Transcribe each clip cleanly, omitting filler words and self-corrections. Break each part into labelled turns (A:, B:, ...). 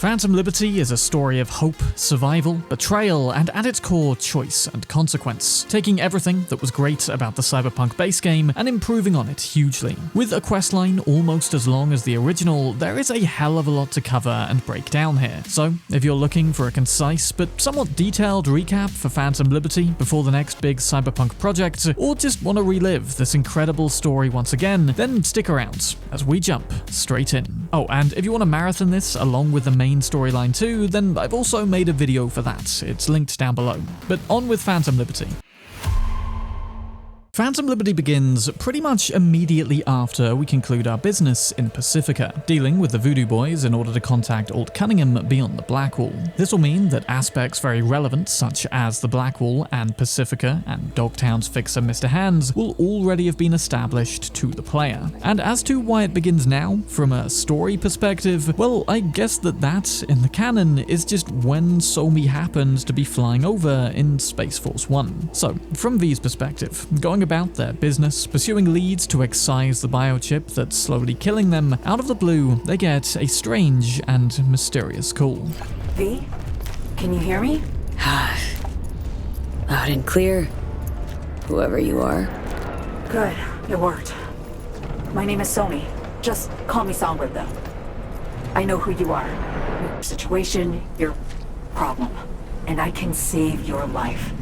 A: Phantom Liberty is a story of hope, survival, betrayal, and at its core, choice and consequence, taking everything that was great about the Cyberpunk base game and improving on it hugely. With a questline almost as long as the original, there is a hell of a lot to cover and break down here. So, if you're looking for a concise but somewhat detailed recap for Phantom Liberty before the next big Cyberpunk project, or just want to relive this incredible story once again, then stick around as we jump straight in. Oh, and if you want to marathon this along with the main storyline too, then I've also made a video for that. It's linked down below. But on with Phantom Liberty. Phantom Liberty begins pretty much immediately after we conclude our business in Pacifica, dealing with the Voodoo Boys in order to contact Alt Cunningham beyond the Blackwall. This will mean that aspects very relevant, such as the Blackwall and Pacifica and Dogtown's fixer Mr. Hands, will already have been established to the player. And as to why it begins now, from a story perspective, well, I guess that in the canon is just when Somi happens to be flying over in Space Force 1. So, from V's perspective, going about their business, pursuing leads to excise the biochip that's slowly killing them, out of the blue, they get a strange and mysterious call.
B: V? Can you hear me?
C: Loud and clear, whoever you are.
B: Good, it worked. My name is Somi. Just call me Songbird, though. I know who you are, your situation, your problem, and I can save your life.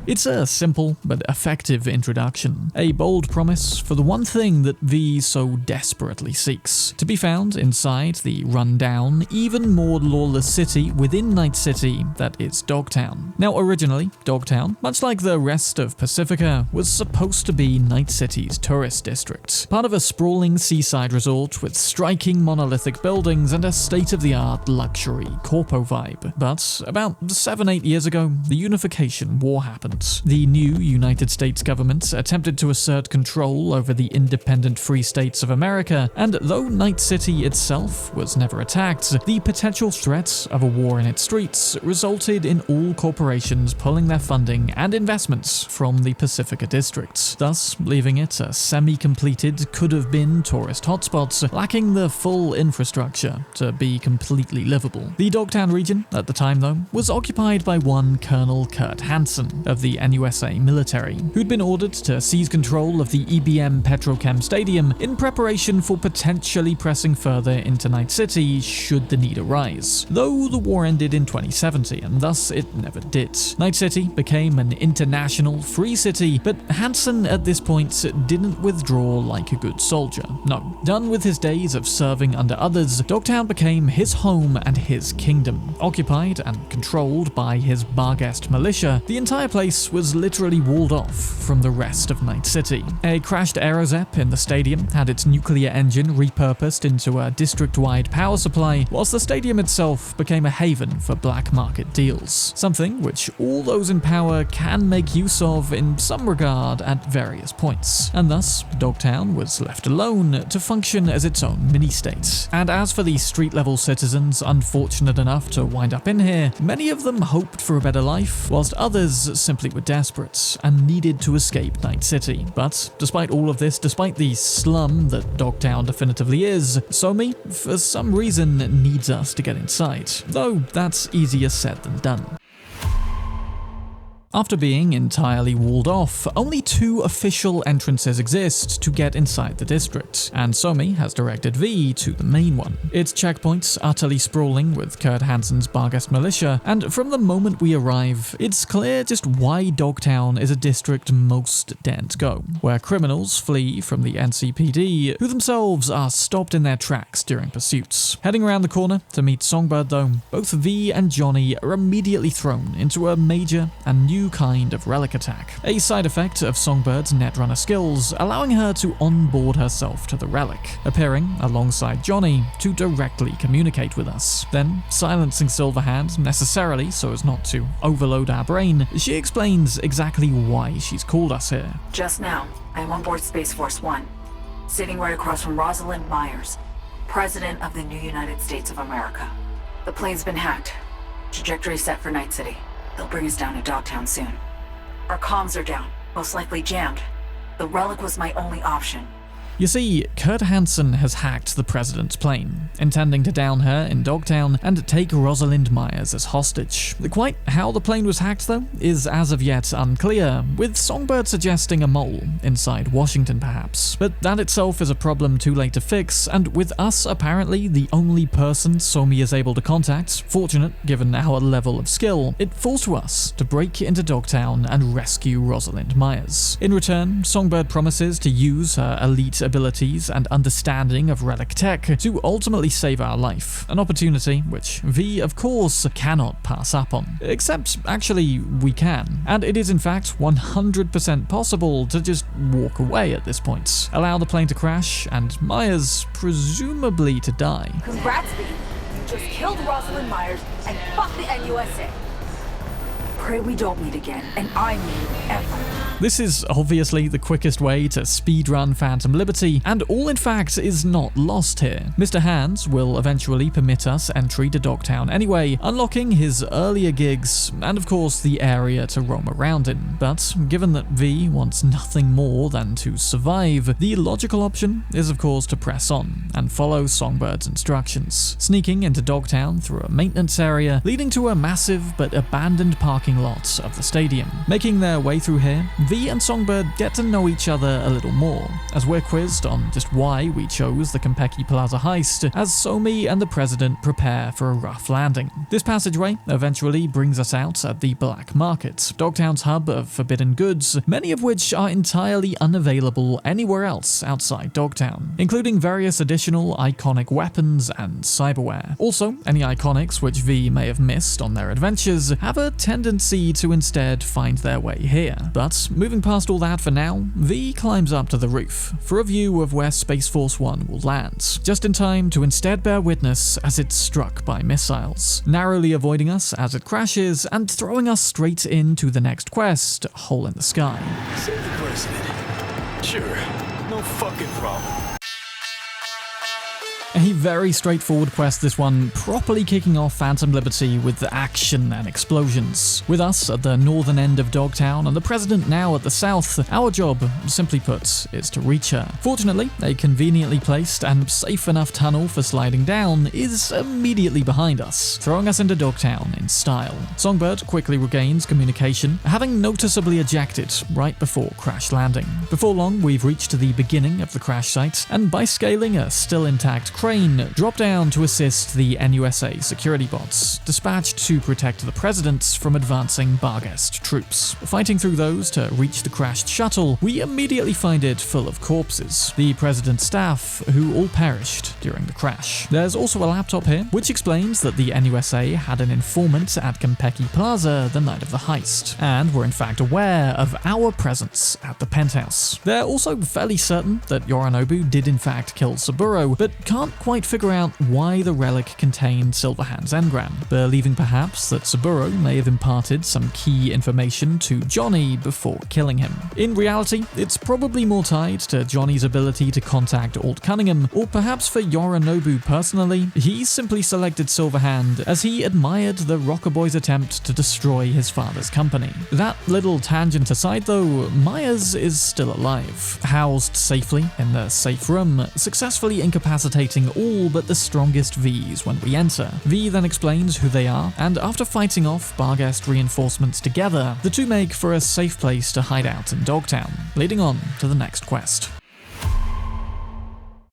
A: It's a simple but effective introduction, a bold promise for the one thing that V so desperately seeks, to be found inside the run-down, even more lawless city within Night City that is Dogtown. Now originally, Dogtown, much like the rest of Pacifica, was supposed to be Night City's tourist district, part of a sprawling seaside resort with striking monolithic buildings and a state-of-the-art luxury corpo vibe. But about 7-8 years ago, the Unification War happened. The new United States government attempted to assert control over the independent free states of America, and though Night City itself was never attacked, the potential threat of a war in its streets resulted in all corporations pulling their funding and investments from the Pacifica district, thus leaving it a semi-completed, could-have-been tourist hotspot, lacking the full infrastructure to be completely livable. The Dogtown region, at the time though, was occupied by one Colonel Kurt Hansen of the NUSA military, who'd been ordered to seize control of the EBM Petrochem Stadium in preparation for potentially pressing further into Night City should the need arise. Though the war ended in 2070, and thus it never did. Night City became an international free city, but Hansen at this point didn't withdraw like a good soldier. No, done with his days of serving under others, Dogtown became his home and his kingdom, occupied and controlled by his Barghest militia. The entire place was literally walled off from the rest of Night City. A crashed Aerozep in the stadium had its nuclear engine repurposed into a district-wide power supply, whilst the stadium itself became a haven for black market deals, something which all those in power can make use of in some regard at various points, and thus Dogtown was left alone to function as its own mini-state. And as for the street-level citizens unfortunate enough to wind up in here, many of them hoped for a better life, whilst others simply were desperate and needed to escape Night City. But despite all of this, despite the slum that Dogtown definitively is, Somi, for some reason, needs us to get inside. Though that's easier said than done. After being entirely walled off, only 2 official entrances exist to get inside the district, and Somi has directed V to the main one. Its checkpoints utterly sprawling with Kurt Hansen's Barghest militia, and from the moment we arrive, it's clear just why Dogtown is a district most daren't go, where criminals flee from the NCPD, who themselves are stopped in their tracks during pursuits. Heading around the corner to meet Songbird though, both V and Johnny are immediately thrown into a major and new kind of relic attack, a side effect of Songbird's netrunner skills, allowing her to onboard herself to the relic, appearing alongside Johnny to directly communicate with us. Then, silencing Silverhand necessarily so as not to overload our brain, she explains exactly why she's called us here.
B: Just now, I'm on board Space Force 1, sitting right across from Rosalind Myers, President of the new United States of America. The plane's been hacked. Trajectory set for Night City. They'll bring us down to Dogtown soon. Our comms are down, most likely jammed. The relic was my only option.
A: You see, Kurt Hansen has hacked the president's plane, intending to down her in Dogtown and take Rosalind Myers as hostage. Quite how the plane was hacked, though, is as of yet unclear, with Songbird suggesting a mole inside Washington perhaps. But that itself is a problem too late to fix, and with us apparently the only person Somi is able to contact, fortunate given our level of skill, it falls to us to break into Dogtown and rescue Rosalind Myers. In return, Songbird promises to use her elite abilities and understanding of relic tech to ultimately save our life, an opportunity which V, of course, cannot pass up on. Except, actually, we can. And it is in fact 100% possible to just walk away at this point, allow the plane to crash, and Myers presumably to die.
B: Congrats, V. You just killed Rosalind Myers and fuck the NUSA. Pray we don't meet again, and I mean ever.
A: This is obviously the quickest way to speedrun Phantom Liberty, and all in fact is not lost here. Mr. Hands will eventually permit us entry to Dogtown anyway, unlocking his earlier gigs and of course the area to roam around in. But given that V wants nothing more than to survive, the logical option is of course to press on and follow Songbird's instructions, sneaking into Dogtown through a maintenance area leading to a massive but abandoned parking lot of the stadium. Making their way through here, V and Songbird get to know each other a little more, as we're quizzed on just why we chose the Konpeki Plaza heist, as Somi and the president prepare for a rough landing. This passageway eventually brings us out at the Black Market, Dogtown's hub of forbidden goods, many of which are entirely unavailable anywhere else outside Dogtown, including various additional iconic weapons and cyberware. Also, any iconics which V may have missed on their adventures have a tendency to instead find their way here. But moving past all that for now, V climbs up to the roof for a view of where Space Force 1 will land, just in time to instead bear witness as it's struck by missiles, narrowly avoiding us as it crashes and throwing us straight into the next quest, Hole in the Sky.
D: Save the president. Sure, no fucking problem.
A: A very straightforward quest, this one, properly kicking off Phantom Liberty with action and explosions. With us at the northern end of Dogtown and the president now at the south, our job, simply put, is to reach her. Fortunately, a conveniently placed and safe enough tunnel for sliding down is immediately behind us, throwing us into Dogtown in style. Songbird quickly regains communication, having noticeably ejected right before crash landing. Before long, we've reached the beginning of the crash site, and by scaling a still intact crane, drop down to assist the NUSA security bots, dispatched to protect the presidents from advancing Barghest troops. Fighting through those to reach the crashed shuttle, we immediately find it full of corpses, the president's staff, who all perished during the crash. There's also a laptop here, which explains that the NUSA had an informant at Konpeki Plaza the night of the heist, and were in fact aware of our presence at the penthouse. They're also fairly certain that Yorinobu did in fact kill Saburo, but can't quite figure out why the relic contained Silverhand's engram, believing perhaps that Saburo may have imparted some key information to Johnny before killing him. In reality, it's probably more tied to Johnny's ability to contact Alt Cunningham, or perhaps for Yorinobu personally, he simply selected Silverhand as he admired the Rocker Boy's attempt to destroy his father's company. That little tangent aside though, Myers is still alive, housed safely in the safe room, successfully incapacitating all but the strongest Vs when we enter. V then explains who they are, and after fighting off Barghest reinforcements together, the two make for a safe place to hide out in Dogtown, leading on to the next quest.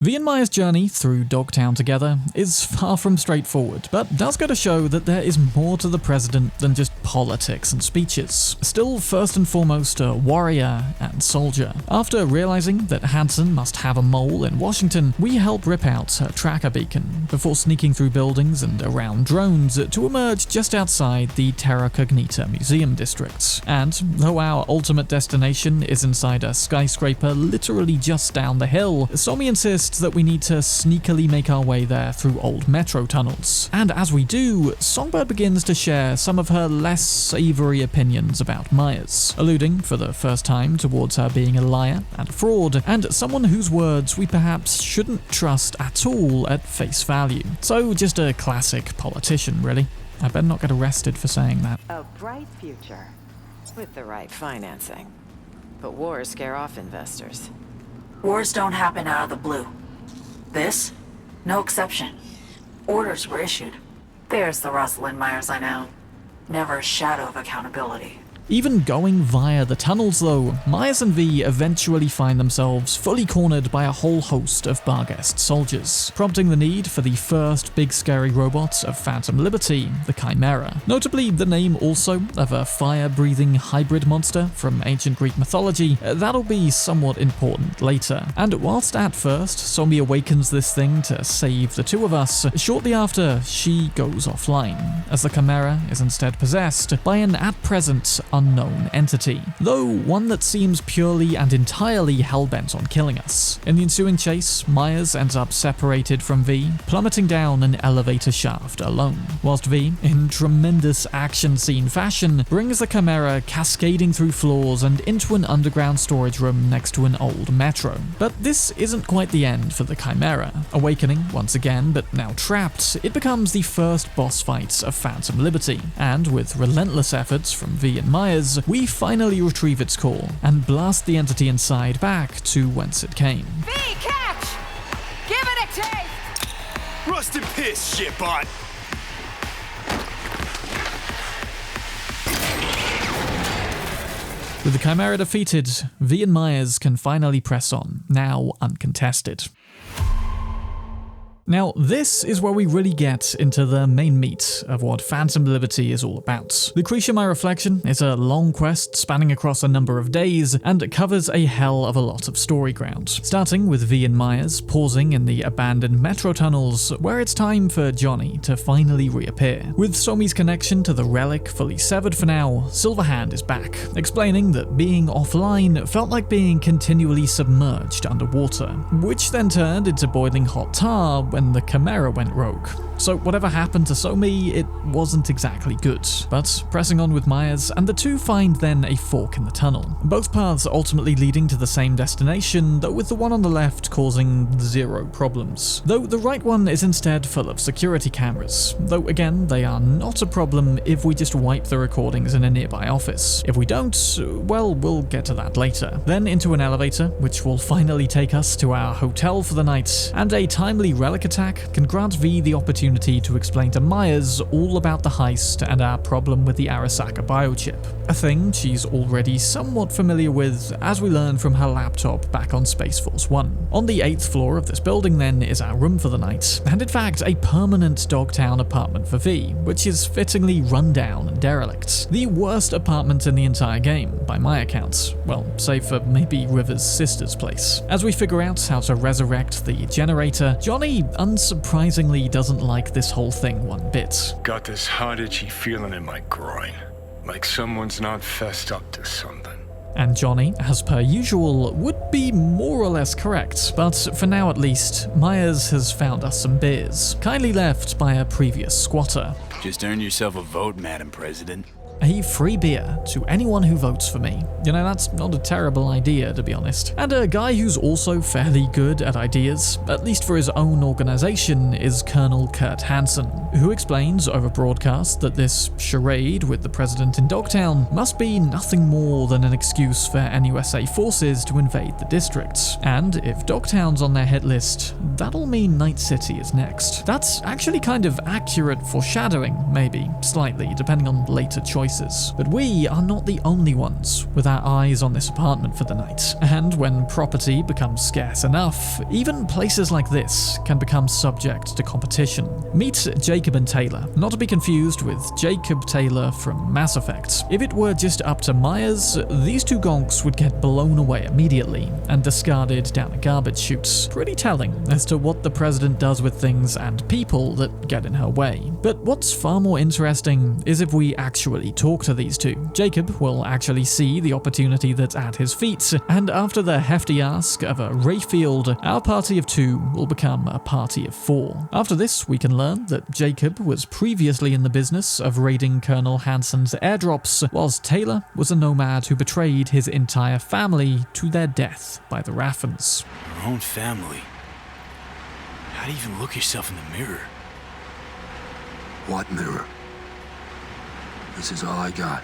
A: V and Myers' journey through Dogtown together is far from straightforward, but does go to show that there is more to the president than just politics and speeches. Still first and foremost a warrior and soldier. After realizing that Hansen must have a mole in Washington, we help rip out her tracker beacon, before sneaking through buildings and around drones to emerge just outside the Terra Cognita Museum District. And though our ultimate destination is inside a skyscraper literally just down the hill, Somi insists that we need to sneakily make our way there through old metro tunnels. And as we do, Songbird begins to share some of her less savory opinions about Myers, alluding for the first time towards her being a liar and a fraud, and someone whose words we perhaps shouldn't trust at all at face value. So just a classic politician, really. I better not get arrested for saying that.
E: A bright future, with the right financing. But wars scare off investors.
B: Wars don't happen out of the blue. This? No exception. Orders were issued. There's the Rosalind Myers I know. Never a shadow of accountability.
A: Even going via the tunnels though, Myers and V eventually find themselves fully cornered by a whole host of Barghest soldiers, prompting the need for the first big scary robot of Phantom Liberty, the Chimera. Notably, the name also of a fire-breathing hybrid monster from ancient Greek mythology, that'll be somewhat important later. And whilst at first, Somi awakens this thing to save the two of us, shortly after, she goes offline, as the Chimera is instead possessed by an at present unknown entity, though one that seems purely and entirely hellbent on killing us. In the ensuing chase, Myers ends up separated from V, plummeting down an elevator shaft alone, whilst V, in tremendous action scene fashion, brings the Chimera cascading through floors and into an underground storage room next to an old metro. But this isn't quite the end for the Chimera. Awakening once again, but now trapped, it becomes the first boss fight of Phantom Liberty, and with relentless efforts from V and Myers, we finally retrieve its core and blast the entity inside back to whence it came.
E: V, catch! Give it a taste!
D: Rust and piss, shitbot!
A: With the Chimera defeated, V and Myers can finally press on, now uncontested. Now, this is where we really get into the main meat of what Phantom Liberty is all about. Lucretia My Reflection is a long quest spanning across a number of days and covers a hell of a lot of story ground, starting with V and Myers pausing in the abandoned metro tunnels where it's time for Johnny to finally reappear. With Somi's connection to the relic fully severed for now, Silverhand is back, explaining that being offline felt like being continually submerged underwater, which then turned into boiling hot tar when the Chimera went rogue. So whatever happened to Somi, it wasn't exactly good. But pressing on with Myers, and the two find then a fork in the tunnel. Both paths ultimately leading to the same destination, though with the one on the left causing zero problems. Though the right one is instead full of security cameras. Though again, they are not a problem if we just wipe the recordings in a nearby office. If we don't, well, we'll get to that later. Then into an elevator, which will finally take us to our hotel for the night, and a timely relic attack can grant V the opportunity to explain to Myers all about the heist and our problem with the Arasaka biochip, a thing she's already somewhat familiar with as we learn from her laptop back on Space Force 1. On the 8th floor of this building then is our room for the night, and in fact a permanent Dogtown apartment for V, which is fittingly run down and derelict. The worst apartment in the entire game, by my account, well, save for maybe River's sister's place. As we figure out how to resurrect the generator, Johnny unsurprisingly doesn't like this whole thing one bit.
F: Got this hot itchy feeling in my groin, like someone's not fessed up to something.
A: And Johnny, as per usual, would be more or less correct, but for now at least, Myers has found us some beers, kindly left by a previous squatter.
D: Just earn yourself a vote, Madam President.
A: A free beer to anyone who votes for me. You know, that's not a terrible idea, to be honest. And a guy who's also fairly good at ideas, at least for his own organization, is Colonel Kurt Hansen, who explains over broadcast that this charade with the president in Dogtown must be nothing more than an excuse for NUSA forces to invade the district. And if Dogtown's on their hit list, that'll mean Night City is next. That's actually kind of accurate foreshadowing, maybe, slightly, depending on later choices. But we are not the only ones with our eyes on this apartment for the night. And when property becomes scarce enough, even places like this can become subject to competition. Meet Jacob and Taylor, not to be confused with Jacob Taylor from Mass Effect. If it were just up to Myers, these two gonks would get blown away immediately and discarded down a garbage chute. Pretty telling as to what the president does with things and people that get in her way. But what's far more interesting is if we actually talk to these two. Jacob will actually see the opportunity that's at his feet, and after the hefty ask of a Rayfield, our party of two will become a party of four. After this, we can learn that Jacob was previously in the business of raiding Colonel Hansen's airdrops, whilst Taylor was a nomad who betrayed his entire family to their death by the Raffens.
D: Your own family? How do you even look yourself in the mirror?
G: What mirror? This is all I got.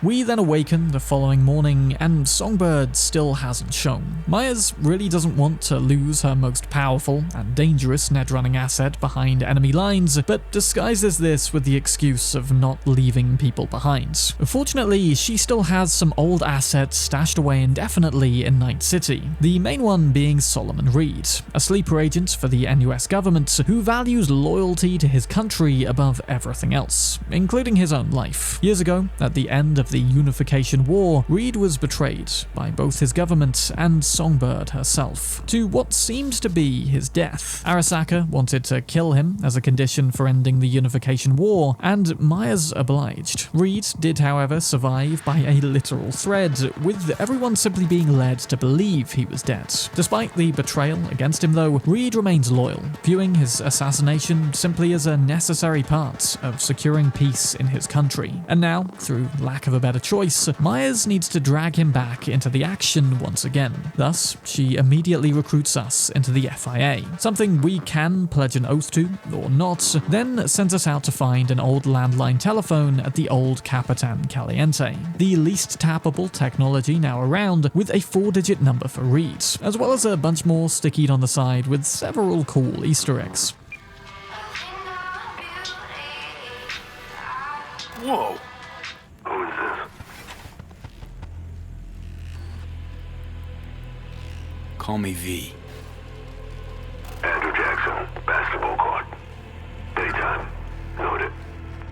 A: We then awaken the following morning, and Songbird still hasn't shown. Myers really doesn't want to lose her most powerful and dangerous netrunning asset behind enemy lines, but disguises this with the excuse of not leaving people behind. Fortunately, she still has some old assets stashed away indefinitely in Night City, the main one being Solomon Reed, a sleeper agent for the NUS government who values loyalty to his country above everything else, including his own life. Years ago, at the end of the Unification War, Reed was betrayed by both his government and Songbird herself, to what seemed to be his death. Arasaka wanted to kill him as a condition for ending the Unification War, and Myers obliged. Reed did, however, survive by a literal thread, with everyone simply being led to believe he was dead. Despite the betrayal against him though, Reed remains loyal, viewing his assassination simply as a necessary part of securing peace in his country. And now, through lack of a better choice, Myers needs to drag him back into the action once again. Thus, she immediately recruits us into the FIA, something we can pledge an oath to, or not, then sends us out to find an old landline telephone at the old Capitan Caliente, the least tappable technology now around, with a 4-digit number for Reed, as well as a bunch more stickied on the side with several cool Easter eggs.
F: Whoa! Who is this?
D: Call me V.
F: Andrew Jackson, basketball court. Daytime. Noted.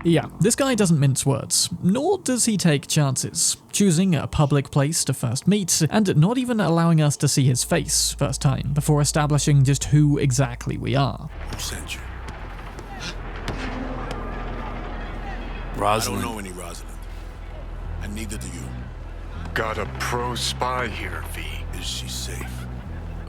A: Yeah, this guy doesn't mince words, nor does he take chances, choosing a public place to first meet, and not even allowing us to see his face first time, before establishing just who exactly we are.
G: Who sent you?
D: Rosalind.
G: I don't know any Rosalind. And neither do you.
F: Got a pro spy here, V.
G: Is she safe?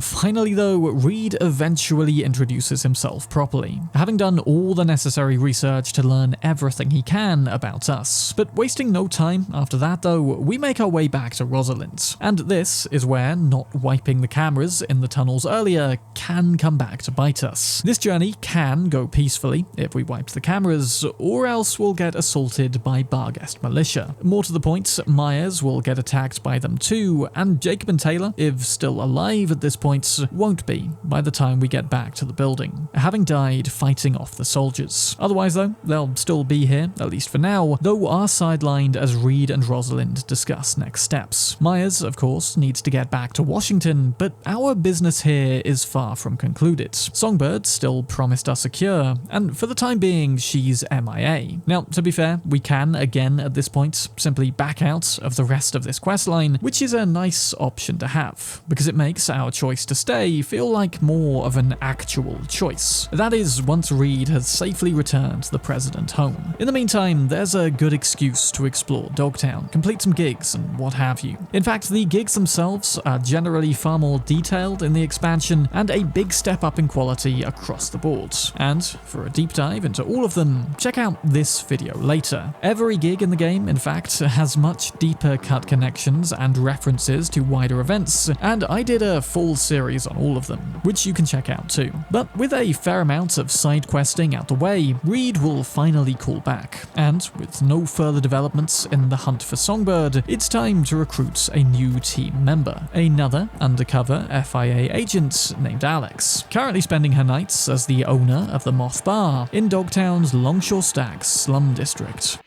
A: Finally though, Reed eventually introduces himself properly, having done all the necessary research to learn everything he can about us. But wasting no time after that though, we make our way back to Rosalind. And this is where not wiping the cameras in the tunnels earlier can come back to bite us. This journey can go peacefully if we wipe the cameras, or else we'll get assaulted by Barghest militia. More to the point, Myers will get attacked by them too, and Jacob and Taylor, if still alive at this point, won't be by the time we get back to the building, having died fighting off the soldiers. Otherwise though, they'll still be here, at least for now, though are sidelined as Reed and Rosalind discuss next steps. Myers, of course, needs to get back to Washington, but our business here is far from concluded. Songbird still promised us a cure, and for the time being, she's MIA. Now, to be fair, we can, again at this point, simply back out of the rest of this questline, which is a nice option to have, because it makes our choice to stay feel like more of an actual choice. That is, once Reed has safely returned the president home. In the meantime, there's a good excuse to explore Dogtown, complete some gigs and what have you. In fact, the gigs themselves are generally far more detailed in the expansion and a big step up in quality across the board. And for a deep dive into all of them, check out this video later. Every gig in the game, in fact, has much deeper cut connections and references to wider events, and I did a full series on all of them, which you can check out too. But with a fair amount of side questing out the way, Reed will finally call back, and with no further developments in the hunt for Songbird, it's time to recruit a new team member, another undercover FIA agent named Alex, currently spending her nights as the owner of the Moth Bar in Dogtown's Longshore Stacks slum district.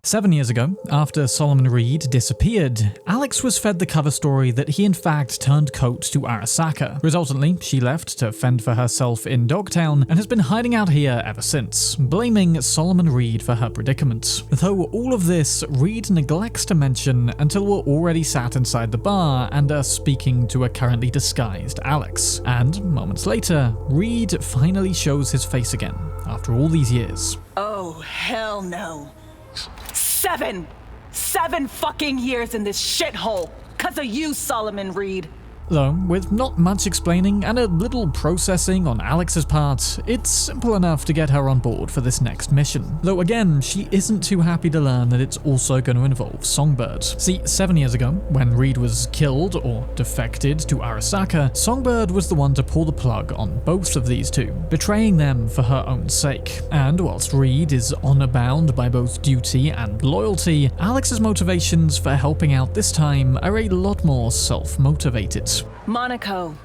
A: 7 years ago, after Solomon Reed disappeared, Alex was fed the cover story that he in fact turned coat to Arasaka. Resultantly, she left to fend for herself in Dogtown and has been hiding out here ever since, blaming Solomon Reed for her predicament. Though all of this, Reed neglects to mention until we're already sat inside the bar and are speaking to a currently disguised Alex. And moments later, Reed finally shows his face again, after all these years.
E: Oh, hell no. 7 fucking years in this shithole, 'cause of you, Solomon Reed.
A: Though, with not much explaining and a little processing on Alex's part, it's simple enough to get her on board for this next mission. Though again, she isn't too happy to learn that it's also going to involve Songbird. See, 7 years ago, when Reed was killed or defected to Arasaka, Songbird was the one to pull the plug on both of these two, betraying them for her own sake. And whilst Reed is honor-bound by both duty and loyalty, Alex's motivations for helping out this time are a lot more self-motivated.
E: Monaco.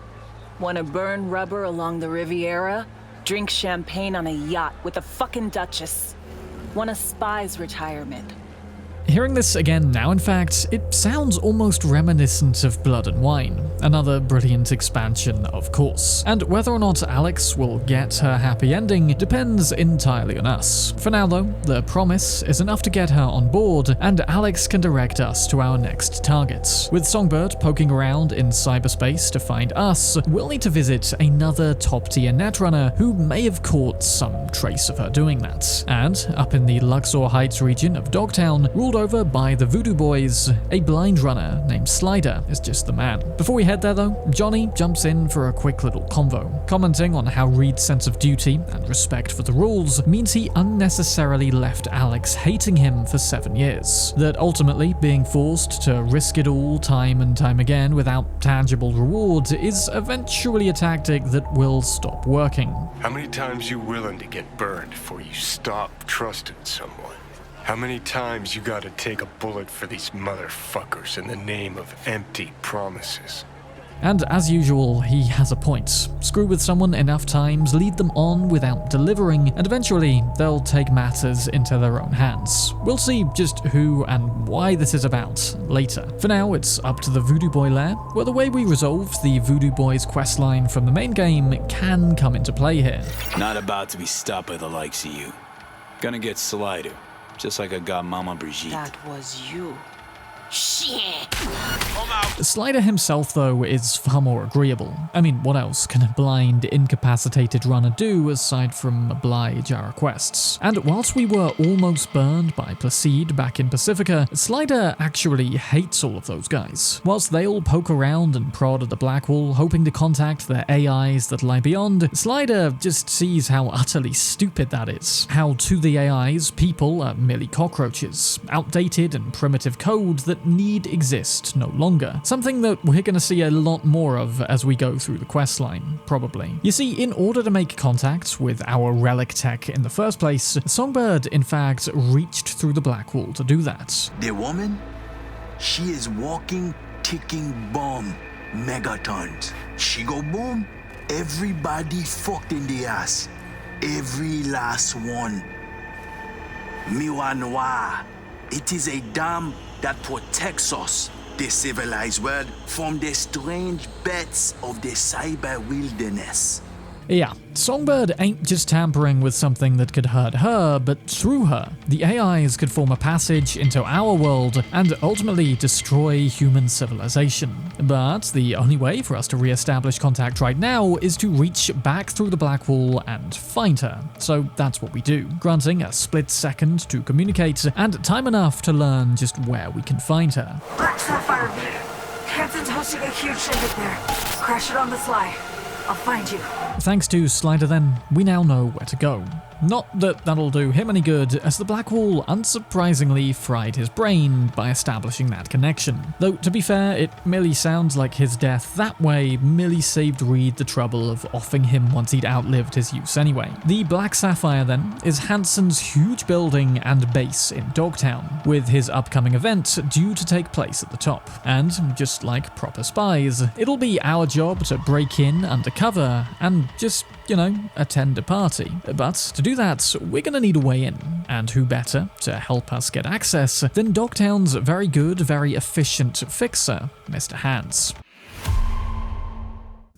E: Wanna burn rubber along the Riviera? Drink champagne on a yacht with a fucking duchess? Want a spy's retirement?
A: Hearing this again now, in fact, it sounds almost reminiscent of Blood and Wine, another brilliant expansion, of course. And whether or not Alex will get her happy ending depends entirely on us. For now though, the promise is enough to get her on board, and Alex can direct us to our next targets. With Songbird poking around in cyberspace to find us, we'll need to visit another top-tier netrunner who may have caught some trace of her doing that. And up in the Luxor Heights region of Dogtown, ruled over by the Voodoo Boys, a blind runner named Slider is just the man. Before we head there though, Johnny jumps in for a quick little convo, commenting on how Reed's sense of duty and respect for the rules means he unnecessarily left Alex hating him for 7 years. That ultimately being forced to risk it all time and time again without tangible reward is eventually a tactic that will stop working.
F: How many times you willing to get burned before you stop trusting someone? How many times you gotta take a bullet for these motherfuckers in the name of empty promises?
A: And as usual, he has a point. Screw with someone enough times, lead them on without delivering, and eventually they'll take matters into their own hands. We'll see just who and why this is about later. For now, it's up to the Voodoo Boy lair, where the way we resolved the Voodoo Boy's questline from the main game can come into play here.
D: Not about to be stopped by the likes of you. Gonna get Slider, just like I got Mama Brigitte.
E: That was you. Shit!
A: Slider himself, though, is far more agreeable. I mean, what else can a blind, incapacitated runner do aside from oblige our requests? And whilst we were almost burned by Placide back in Pacifica, Slider actually hates all of those guys. Whilst they all poke around and prod at the Blackwall, hoping to contact their AIs that lie beyond, Slider just sees how utterly stupid that is. How to the AIs, people are merely cockroaches, outdated and primitive code that need exist no longer. Something that we're going to see a lot more of as we go through the questline, probably. You see, in order to make contact with our relic tech in the first place, Songbird in fact reached through the Blackwall to do that.
H: The woman? She is walking, ticking bomb, megatons. She go boom, everybody fucked in the ass. Every last one. Miwa Noir. It is a dam that protects us, the civilized world, from the strange bets of the cyber wilderness.
A: Yeah, Songbird ain't just tampering with something that could hurt her, but through her, the AIs could form a passage into our world and ultimately destroy human civilization. But the only way for us to re-establish contact right now is to reach back through the Blackwall and find her. So that's what we do, granting a split second to communicate and time enough to learn just where we can find her.
B: Black Sapphire V. Hanson's hosting a huge ship there. Crash it on the sly. I'll find you.
A: Thanks to Slider then, we now know where to go. Not that that'll do him any good, as the Blackwall unsurprisingly fried his brain by establishing that connection. Though, to be fair, it merely sounds like his death that way merely saved Reed the trouble of offing him once he'd outlived his use anyway. The Black Sapphire, then, is Hanson's huge building and base in Dogtown, with his upcoming event due to take place at the top. And, just like proper spies, it'll be our job to break in undercover and just, attend a party. But to do that, we're gonna need a way in. And who better to help us get access than Dogtown's very good, very efficient fixer, Mr. Hands.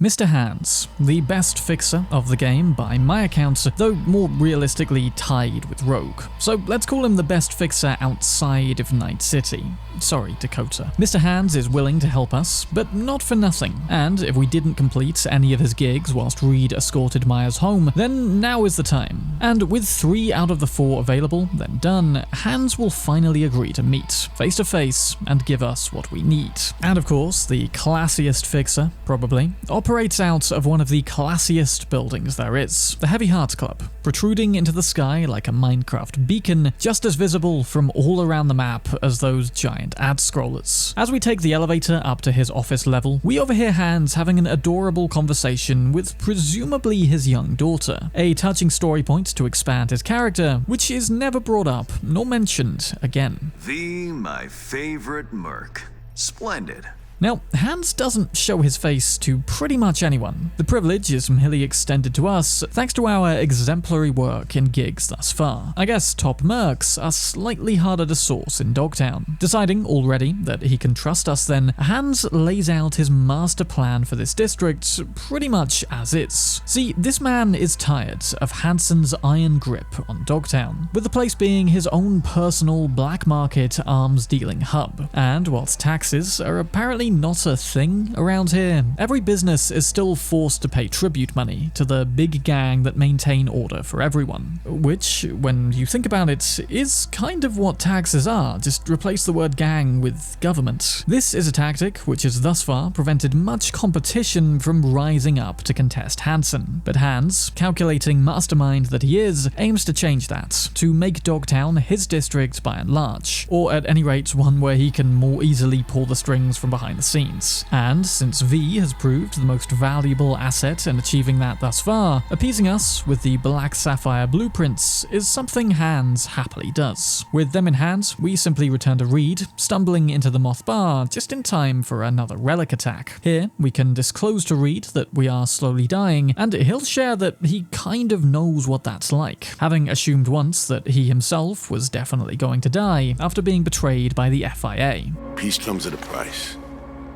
A: Mr. Hands, the best fixer of the game by my account, though more realistically tied with Rogue. So let's call him the best fixer outside of Night City. Sorry, Dakota. Mr. Hands is willing to help us, but not for nothing. And if we didn't complete any of his gigs whilst Reed escorted Myers home, then now is the time. And with 3 out of the 4 available, then done, Hands will finally agree to meet, face to face, and give us what we need. And of course, the classiest fixer, probably, operates out of one of the classiest buildings there is, the Heavy Hearts Club, protruding into the sky like a Minecraft beacon, just as visible from all around the map as those giant ad scrollers. As we take the elevator up to his office level, we overhear Hands having an adorable conversation with presumably his young daughter, a touching story point to expand his character, which is never brought up nor mentioned again.
I: My favorite merc. Splendid.
A: Now, Hands doesn't show his face to pretty much anyone. The privilege is merely extended to us thanks to our exemplary work in gigs thus far. I guess top mercs are slightly harder to source in Dogtown. Deciding already that he can trust us then, Hands lays out his master plan for this district pretty much as is. See, this man is tired of Hansen's iron grip on Dogtown, with the place being his own personal black market arms dealing hub. And whilst taxes are apparently not a thing around here, every business is still forced to pay tribute money to the big gang that maintain order for everyone. Which, when you think about it, is kind of what taxes are, just replace the word gang with government. This is a tactic which has thus far prevented much competition from rising up to contest Hansen. But Hands, calculating mastermind that he is, aims to change that, to make Dogtown his district by and large, or at any rate one where he can more easily pull the strings from behind the scenes. And since V has proved the most valuable asset in achieving that thus far, appeasing us with the Black Sapphire blueprints is something Hands happily does. With them in hand, we simply return to Reed, stumbling into the Moth Bar just in time for another relic attack. Here, we can disclose to Reed that we are slowly dying, and he'll share that he kind of knows what that's like, having assumed once that he himself was definitely going to die after being betrayed by the FIA.
G: Peace comes at a price.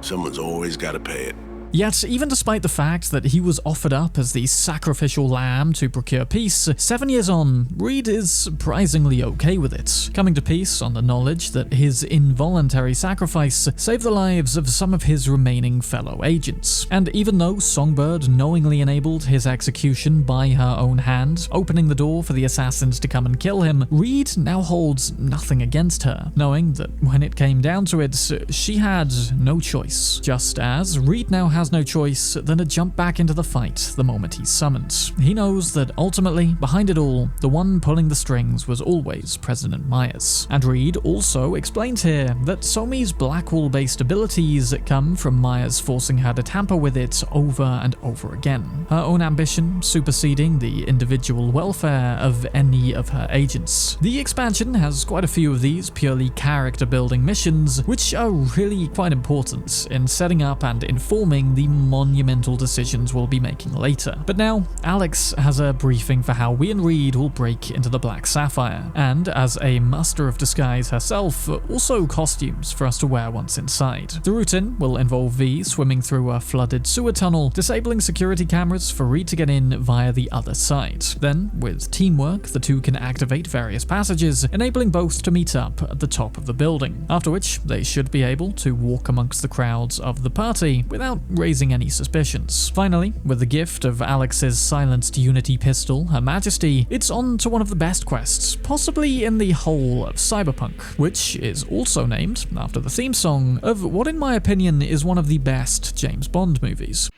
G: Someone's always got to pay it.
A: Yet, even despite the fact that he was offered up as the sacrificial lamb to procure peace, 7 years on, Reed is surprisingly okay with it, coming to peace on the knowledge that his involuntary sacrifice saved the lives of some of his remaining fellow agents. And even though Songbird knowingly enabled his execution by her own hand, opening the door for the assassins to come and kill him, Reed now holds nothing against her, knowing that when it came down to it, she had no choice. Just as Reed now has no choice than to jump back into the fight the moment he's summoned. He knows that ultimately, behind it all, the one pulling the strings was always President Myers. And Reed also explains here that Somi's Blackwall-based abilities come from Myers forcing her to tamper with it over and over again, her own ambition superseding the individual welfare of any of her agents. The expansion has quite a few of these purely character-building missions, which are really quite important in setting up and informing the monumental decisions we'll be making later. But now, Alex has a briefing for how we and Reed will break into the Black Sapphire, and as a master of disguise herself, also costumes for us to wear once inside. The route in will involve V swimming through a flooded sewer tunnel, disabling security cameras for Reed to get in via the other side. Then, with teamwork, the two can activate various passages, enabling both to meet up at the top of the building, after which they should be able to walk amongst the crowds of the party without raising any suspicions. Finally, with the gift of Alex's silenced Unity pistol, Her Majesty, it's on to one of the best quests, possibly in the whole of Cyberpunk, which is also named after the theme song of what in my opinion is one of the best James Bond movies.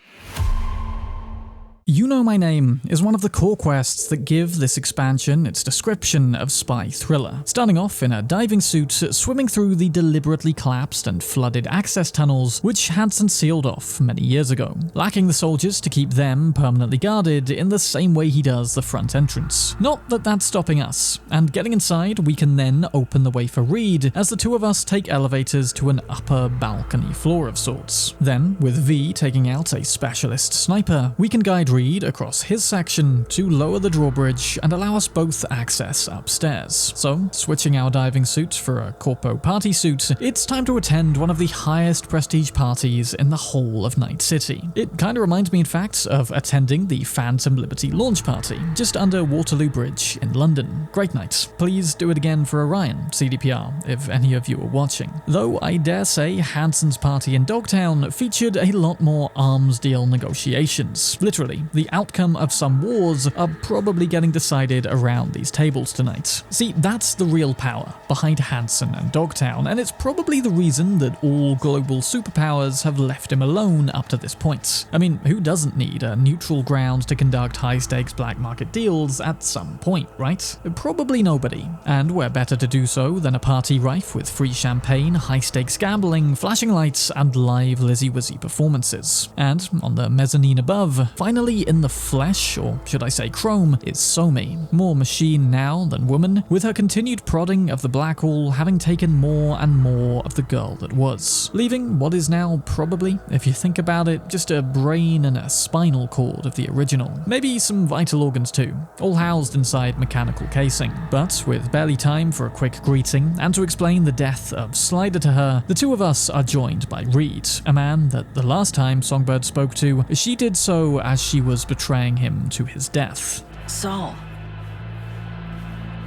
A: You Know My Name is one of the core quests that give this expansion its description of spy thriller, starting off in a diving suit swimming through the deliberately collapsed and flooded access tunnels which Hansen sealed off many years ago, lacking the soldiers to keep them permanently guarded in the same way he does the front entrance. Not that that's stopping us, and getting inside we can then open the way for Reed as the two of us take elevators to an upper balcony floor of sorts. Then, with V taking out a specialist sniper, we can guide Reed across his section to lower the drawbridge and allow us both access upstairs. So, switching our diving suit for a corpo party suit, it's time to attend one of the highest prestige parties in the whole of Night City. It kinda reminds me in fact of attending the Phantom Liberty launch party, just under Waterloo Bridge in London. Great night. Please do it again for Orion, CDPR, if any of you are watching. Though I dare say Hansen's party in Dogtown featured a lot more arms deal negotiations. Literally, the outcome of some wars are probably getting decided around these tables tonight. See, that's the real power behind Hansen and Dogtown, and it's probably the reason that all global superpowers have left him alone up to this point. I mean, who doesn't need a neutral ground to conduct high-stakes black market deals at some point, right? Probably nobody, and where better to do so than a party rife with free champagne, high-stakes gambling, flashing lights, and live Lizzy-Wizzy performances. And on the mezzanine above, finally in the flesh, or should I say chrome, is Somi, more machine now than woman, with her continued prodding of the black hole having taken more and more of the girl that was, leaving what is now probably, if you think about it, just a brain and a spinal cord of the original. Maybe some vital organs too, all housed inside mechanical casing. But with barely time for a quick greeting and to explain the death of Slider to her, the two of us are joined by Reed, a man that the last time Songbird spoke to, she did so as she was betraying him to his death.
J: Saul,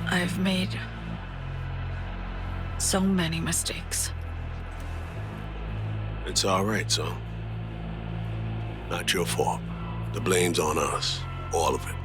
J: I've made so many mistakes.
G: It's all right, son. Not your fault. The blame's on us. All of it.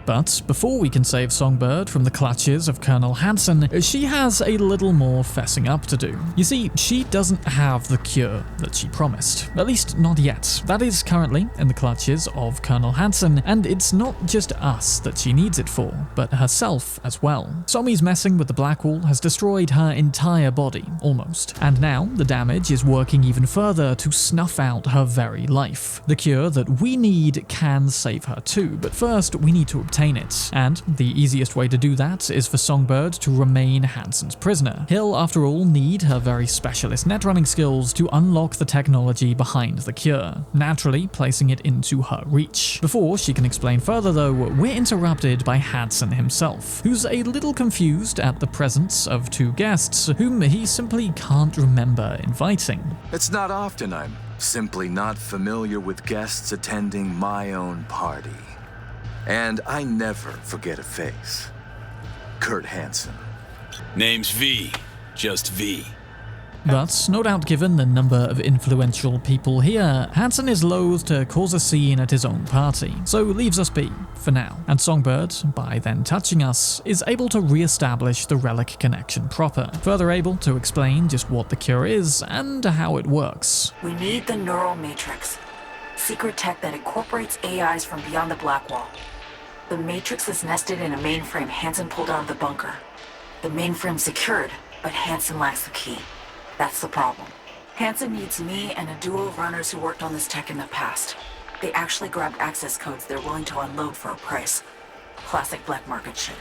A: But before we can save Songbird from the clutches of Colonel Hansen, she has a little more fessing up to do. You see, she doesn't have the cure that she promised. At least not yet. That is currently in the clutches of Colonel Hansen, and it's not just us that she needs it for, but herself as well. Somi's messing with the black hole has destroyed her entire body, almost, and now the damage is working even further to snuff out her very life. The cure that we need can save her too, but first we need to obtain it, and the easiest way to do that is for Songbird to remain Hansen's prisoner. He'll, after all, need her very specialist netrunning skills to unlock the technology behind the cure, naturally placing it into her reach. Before she can explain further though, we're interrupted by Hansen himself, who's a little confused at the presence of two guests whom he simply can't remember inviting.
I: It's not often I'm simply not familiar with guests attending my own party. And I never forget a face. Kurt Hansen.
D: Name's V. Just V.
A: But, no doubt given the number of influential people here, Hansen is loath to cause a scene at his own party, so leaves us be, for now. And Songbird, by then touching us, is able to re-establish the relic connection proper, further able to explain just what the cure is and how it works.
B: We need the neural matrix. Secret tech that incorporates AIs from beyond the black wall. The matrix is nested in a mainframe Hansen pulled out of the bunker. The mainframe's secured, but Hansen lacks the key. That's the problem. Hansen needs me and a duo of runners who worked on this tech in the past. They actually grabbed access codes they're willing to unload for a price. Classic black market shit.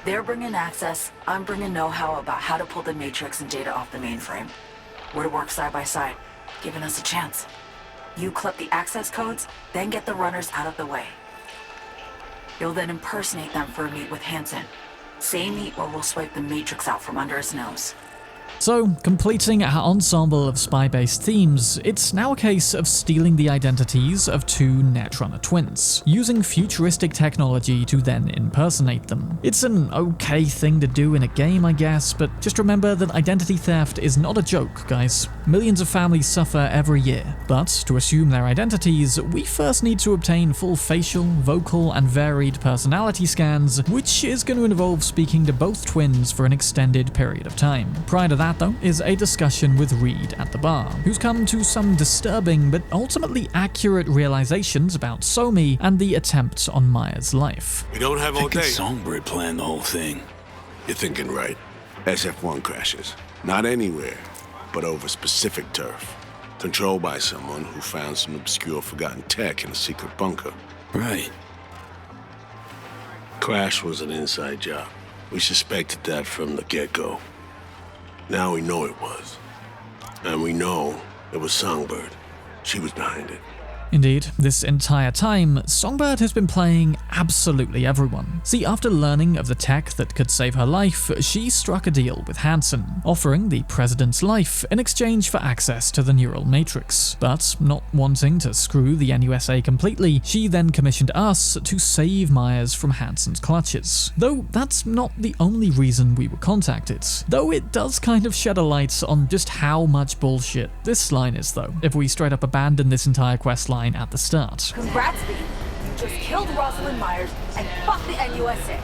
B: They're bringing access, I'm bringing know-how about how to pull the matrix and data off the mainframe. We're to work side by side, giving us a chance. You clip the access codes, then get the runners out of the way. You'll then impersonate them for a meet with Hansen. Say meet or we'll swipe the matrix out from under his nose.
A: So, completing our ensemble of spy-based themes, it's now a case of stealing the identities of two Netrunner twins, using futuristic technology to then impersonate them. It's an okay thing to do in a game, I guess, but just remember that identity theft is not a joke, guys. Millions of families suffer every year, but to assume their identities, we first need to obtain full facial, vocal, and varied personality scans, which is going to involve speaking to both twins for an extended period of time. Prior to that, though, is a discussion with Reed at the bar, who's come to some disturbing but ultimately accurate realizations about Somi and the attempt on Maya's life.
G: We don't have all day.
D: Songbird planned the whole thing.
G: You're thinking right. SF-1 crashes. Not anywhere, but over specific turf. Controlled by someone who found some obscure forgotten tech in a secret bunker.
D: Right.
G: Crash was an inside job. We suspected that from the get-go. Now we know it was. And we know it was Songbird. She was behind it.
A: Indeed, this entire time, Songbird has been playing absolutely everyone. See, after learning of the tech that could save her life, she struck a deal with Hansen, offering the president's life in exchange for access to the neural matrix. But not wanting to screw the NUSA completely, she then commissioned us to save Myers from Hansen's clutches. Though that's not the only reason we were contacted. Though it does kind of shed a light on just how much bullshit this line is though, if we straight up abandon this entire quest line at the start.
B: Congrats, B. You just killed Rosalind Myers and fucked the NUSA.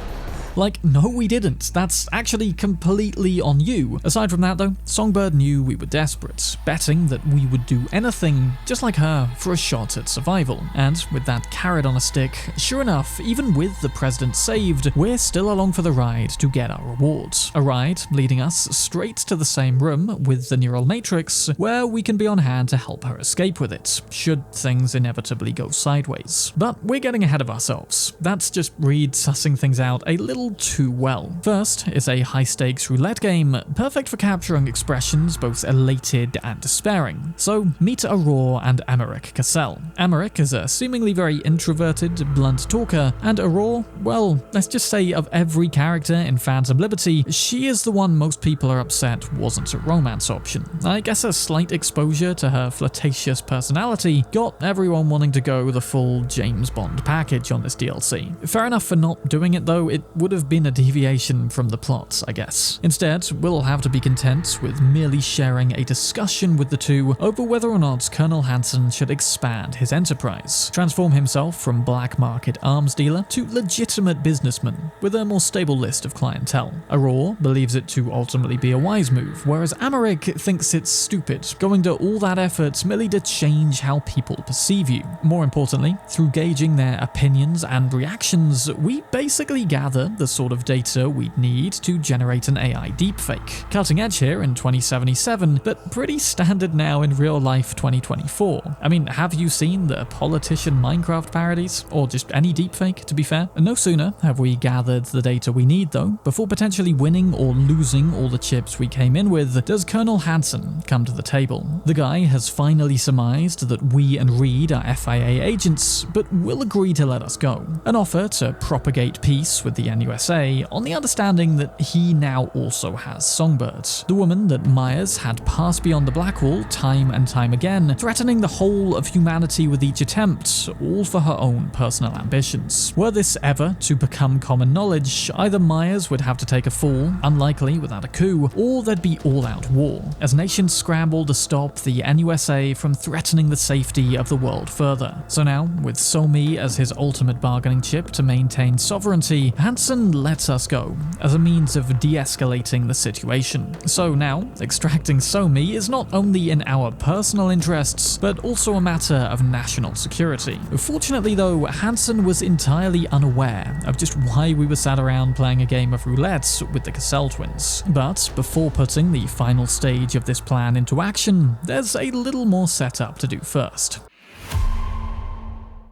A: Like, no we didn't. That's actually completely on you. Aside from that though, Songbird knew we were desperate, betting that we would do anything, just like her, for a shot at survival. And with that carrot on a stick, sure enough, even with the president saved, we're still along for the ride to get our rewards. A ride leading us straight to the same room with the neural matrix, where we can be on hand to help her escape with it, should things inevitably go sideways. But we're getting ahead of ourselves. That's just Reed sussing things out a little too well. First is a high-stakes roulette game, perfect for capturing expressions both elated and despairing. So meet Aurore and Emmerich Cassell. Emmerich is a seemingly very introverted, blunt talker, and Aurore, well, let's just say of every character in Phantom Liberty, she is the one most people are upset wasn't a romance option. I guess a slight exposure to her flirtatious personality got everyone wanting to go the full James Bond package on this DLC. Fair enough for not doing it though, it would have been a deviation from the plot, I guess. Instead, we'll have to be content with merely sharing a discussion with the two over whether or not Colonel Hansen should expand his enterprise, transform himself from black market arms dealer to legitimate businessman with a more stable list of clientele. Aurore believes it to ultimately be a wise move, whereas Emmerich thinks it's stupid, going to all that effort merely to change how people perceive you. More importantly, through gauging their opinions and reactions, we basically gather the sort of data we'd need to generate an AI deepfake. Cutting edge here in 2077, but pretty standard now in real life 2024. I mean, have you seen the politician Minecraft parodies? Or just any deepfake, to be fair? No sooner have we gathered the data we need though, before potentially winning or losing all the chips we came in with, does Colonel Hansen come to the table. The guy has finally surmised that we and Reed are FIA agents, but will agree to let us go. An offer to propagate peace with the NUSA on the understanding that he now also has Songbird, the woman that Myers had passed beyond the black wall time and time again, threatening the whole of humanity with each attempt, all for her own personal ambitions. Were this ever to become common knowledge, either Myers would have to take a fall, unlikely without a coup, or there'd be all-out war, as nations scramble to stop the NUSA from threatening the safety of the world further. So now, with Somi as his ultimate bargaining chip to maintain sovereignty, Hansen lets us go, as a means of de-escalating the situation. So now, extracting Somi is not only in our personal interests, but also a matter of national security. Fortunately though, Hansen was entirely unaware of just why we were sat around playing a game of roulette with the Cassell twins. But before putting the final stage of this plan into action, there's a little more setup to do first.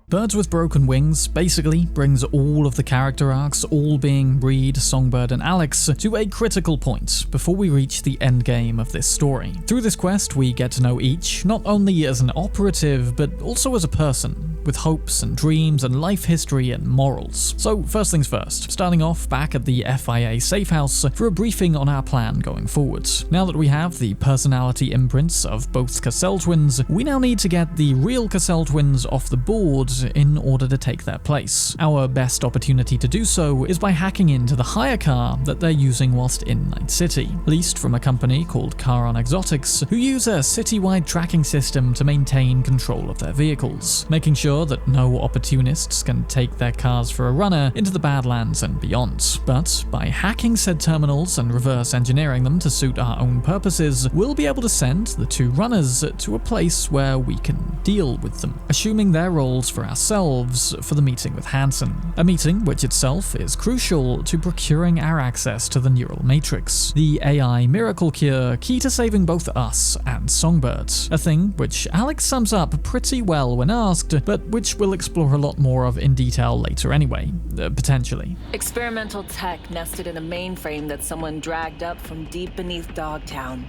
A: Birds with Broken Wings basically brings all of the character arcs, all being Reed, Songbird, and Alex, to a critical point before we reach the endgame of this story. Through this quest, we get to know each, not only as an operative, but also as a person, with hopes and dreams and life history and morals. So first things first, starting off back at the FIA safe house for a briefing on our plan going forward. Now that we have the personality imprints of both Cassell twins, we now need to get the real Cassell twins off the board in order to take their place. Our best opportunity to do so is by hacking into the hire car that they're using whilst in Night City, leased from a company called Caron Exotics, who use a citywide tracking system to maintain control of their vehicles, making sure that no opportunists can take their cars for a runner into the Badlands and beyond. But by hacking said terminals and reverse engineering them to suit our own purposes, we'll be able to send the two runners to a place where we can deal with them, assuming their roles for ourselves for the meeting with Hansen. A meeting which itself is crucial to procuring our access to the neural matrix, the AI miracle cure key to saving both us and Songbird, a thing which Alex sums up pretty well when asked, but which we'll explore a lot more of in detail later anyway, potentially.
E: Experimental tech nested in a mainframe that someone dragged up from deep beneath Dogtown.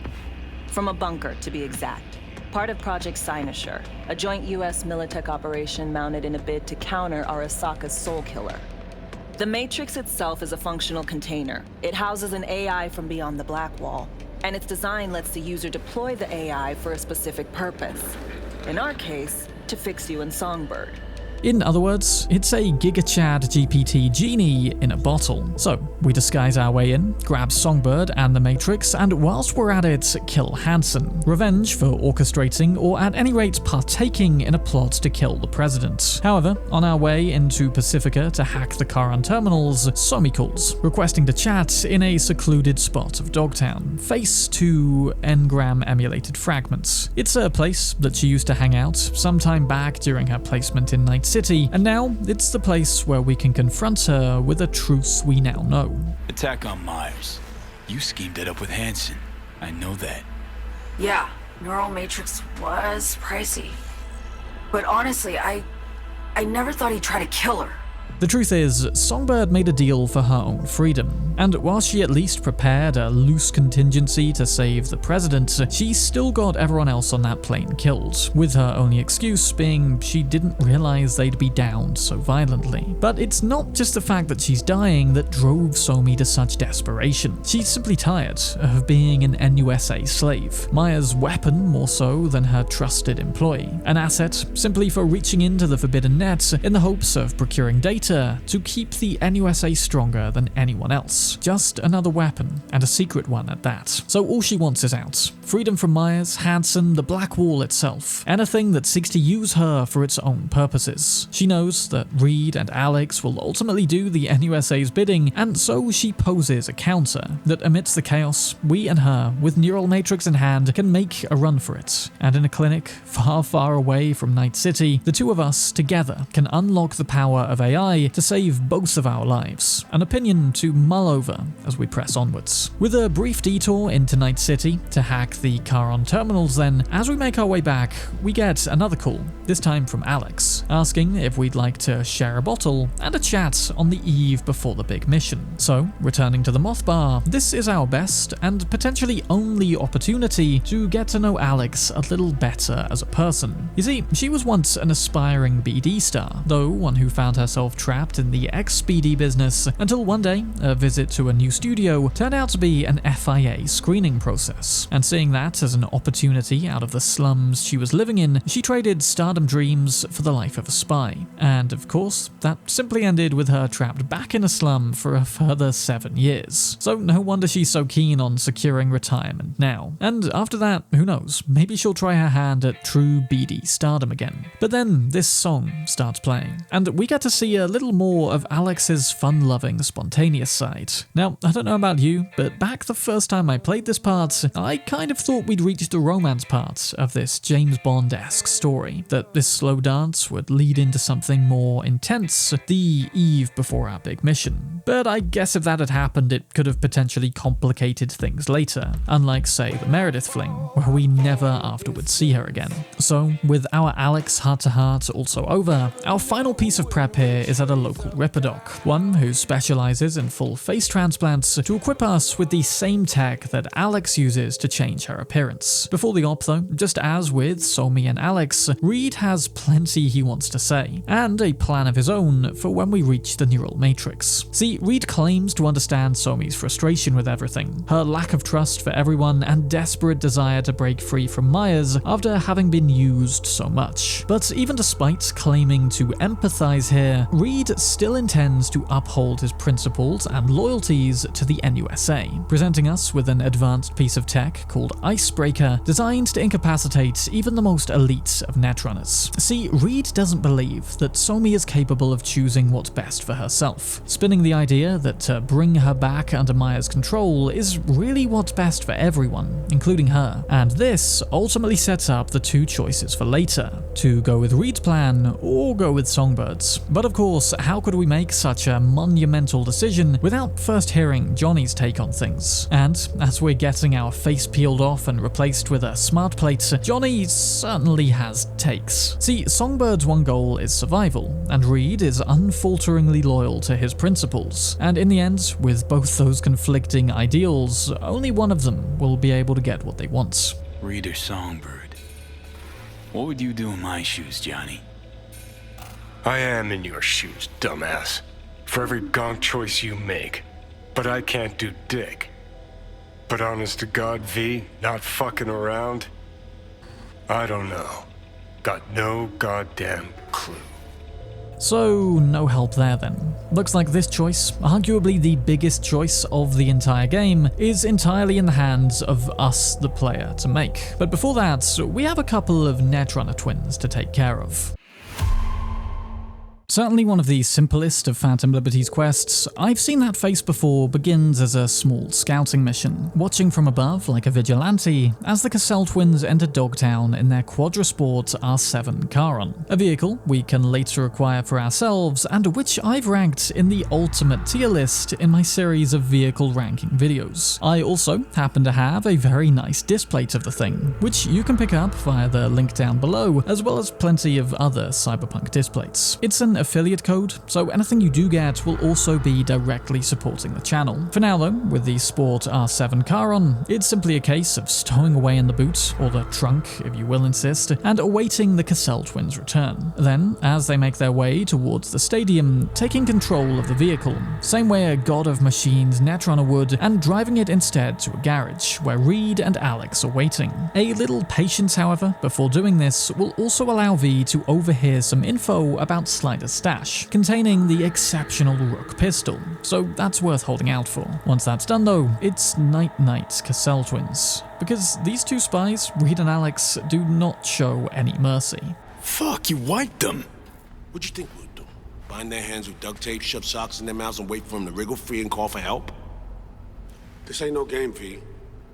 E: From a bunker, to be exact. part of Project Cynosure, a joint US Militech operation mounted in a bid to counter Arasaka's Soul Killer. The Matrix itself is a functional container. It houses an AI from beyond the Black Wall, and its design lets the user deploy the AI for a specific purpose. In our case, to fix you in Songbird.
A: In other words, it's a GigaChad GPT genie in a bottle. So, we disguise our way in, grab Songbird and the Matrix, and whilst we're at it, kill Hansen. Revenge for orchestrating, or at any rate partaking in a plot to kill the president. However, on our way into Pacifica to hack the Charon terminals, Somi calls, requesting to chat in a secluded spot of Dogtown, face to engram-emulated fragments. It's a place that she used to hang out sometime back during her placement in Night City, and now it's the place where we can confront her with a truth we now know.
D: Attack on Myers. You schemed it up with Hansen. I know that.
B: Yeah, Neural Matrix was pricey. But honestly, I never thought he'd try to kill her.
A: The truth is, Songbird made a deal for her own freedom, and while she at least prepared a loose contingency to save the president, she still got everyone else on that plane killed, with her only excuse being she didn't realize they'd be downed so violently. But it's not just the fact that she's dying that drove Somi to such desperation. She's simply tired of being an NUSA slave, Myers' weapon more so than her trusted employee, an asset simply for reaching into the forbidden net in the hopes of procuring data to keep the NUSA stronger than anyone else. Just another weapon, and a secret one at that. So all she wants is out. Freedom from Myers, Hansen, the Black Wall itself. Anything that seeks to use her for its own purposes. She knows that Reed and Alex will ultimately do the NUSA's bidding, and so she poses a counter that amidst the chaos, we and her, with Neural Matrix in hand, can make a run for it. And in a clinic far, far away from Night City, the two of us together can unlock the power of AI to save both of our lives, an opinion to mull over as we press onwards. With a brief detour into Night City to hack the Charon terminals then, as we make our way back, we get another call, this time from Alex, asking if we'd like to share a bottle and a chat on the eve before the big mission. So, returning to the Moth Bar, this is our best and potentially only opportunity to get to know Alex a little better as a person. You see, she was once an aspiring BD star, though one who found herself trapped in the ex-BD business until one day, a visit to a new studio turned out to be an FIA screening process. And seeing that as an opportunity out of the slums she was living in, she traded stardom dreams for the life of a spy. And of course, that simply ended with her trapped back in a slum for a further 7 years. So no wonder she's so keen on securing retirement now. And after that, who knows, maybe she'll try her hand at true BD stardom again. But then this song starts playing, and we get to see a little more of Alex's fun-loving, spontaneous side. Now, I don't know about you, but back the first time I played this part, I kind of thought we'd reached the romance part of this James Bond-esque story, that this slow dance would lead into something more intense the eve before our big mission. But I guess if that had happened, it could have potentially complicated things later, unlike, say, the Meredith fling, where we never afterwards see her again. So, with our Alex heart-to-heart also over, our final piece of prep here is at a local Ripperdoc, one who specializes in full face transplants to equip us with the same tech that Alex uses to change her appearance. Before the op though, just as with Somi and Alex, Reed has plenty he wants to say, and a plan of his own for when we reach the Neural Matrix. See, Reed claims to understand Somi's frustration with everything, her lack of trust for everyone and desperate desire to break free from Myers after having been used so much. But even despite claiming to empathize here, Reed still intends to uphold his principles and loyalties to the NUSA, presenting us with an advanced piece of tech called Icebreaker, designed to incapacitate even the most elite of netrunners. See, Reed doesn't believe that Somi is capable of choosing what's best for herself, spinning the idea that to bring her back under Myers' control is really what's best for everyone, including her. And this ultimately sets up the two choices for later, to go with Reed's plan or go with Songbird's. But of course, how could we make such a monumental decision without first hearing Johnny's take on things? And as we're getting our face peeled off and replaced with a smart plate, Johnny certainly has takes. See, Songbird's one goal is survival, and Reed is unfalteringly loyal to his principles. And in the end, with both those conflicting ideals, only one of them will be able to get what they want.
D: Reed or Songbird? What would you do in my shoes, Johnny?
F: I am in your shoes, dumbass. For every gonk choice you make. But I can't do dick. But honest to God, V, not fucking around? I don't know. Got no goddamn clue.
A: So, no help there then. Looks like this choice, arguably the biggest choice of the entire game, is entirely in the hands of us, the player, to make. But before that, we have a couple of Netrunner twins to take care of. Certainly one of the simplest of Phantom Liberty's quests, I've seen that face before, begins as a small scouting mission, watching from above like a vigilante as the Cassell twins enter Dogtown in their Quadrasport R7 Charon, a vehicle we can later acquire for ourselves and which I've ranked in the ultimate tier list in my series of vehicle ranking videos. I also happen to have a very nice displate of the thing, which you can pick up via the link down below, as well as plenty of other Cyberpunk displates. It's an affiliate code, so anything you do get will also be directly supporting the channel. For now though, with the Sport R7 Charon, it's simply a case of stowing away in the boot, or the trunk if you will insist, and awaiting the Cassell twins' return. Then, as they make their way towards the stadium, taking control of the vehicle, same way a god of machines Netrunner would, and driving it instead to a garage, where Reed and Alex are waiting. A little patience however, before doing this, will also allow V to overhear some info about Slider's stash, containing the exceptional Rook pistol, so that's worth holding out for. Once that's done though, it's night-night Cassell twins, because these two spies, Reed and Alex, do not show any mercy.
D: Fuck, you wiped them!
G: What'd you think we'd do? Bind their hands with duct tape, shove socks in their mouths, and wait for them to wriggle free and call for help? This ain't no game, V.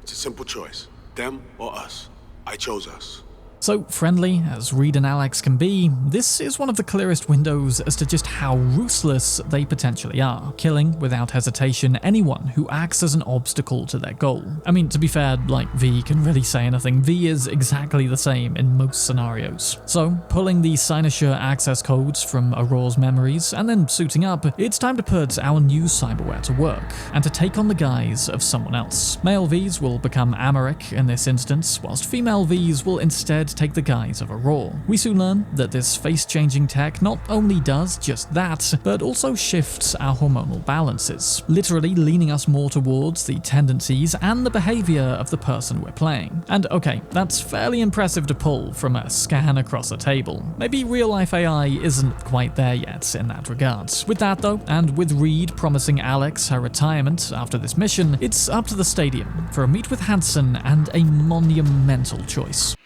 G: It's a simple choice. Them or us. I chose us.
A: So friendly as Reed and Alex can be, this is one of the clearest windows as to just how ruthless they potentially are, killing without hesitation anyone who acts as an obstacle to their goal. I mean, to be fair, like V can really say anything, V is exactly the same in most scenarios. So, pulling the Cynosure access codes from Aurora's memories and then suiting up, it's time to put our new cyberware to work, and to take on the guise of someone else. Male Vs will become Amaric in this instance, whilst female Vs will instead take the guise of Aurora. We soon learn that this face-changing tech not only does just that, but also shifts our hormonal balances, literally leaning us more towards the tendencies and the behavior of the person we're playing. And okay, that's fairly impressive to pull from a scan across a table. Maybe real-life AI isn't quite there yet in that regard. With that though, and with Reed promising Alex her retirement after this mission, it's up to the stadium for a meet with Hansen and a monumental choice.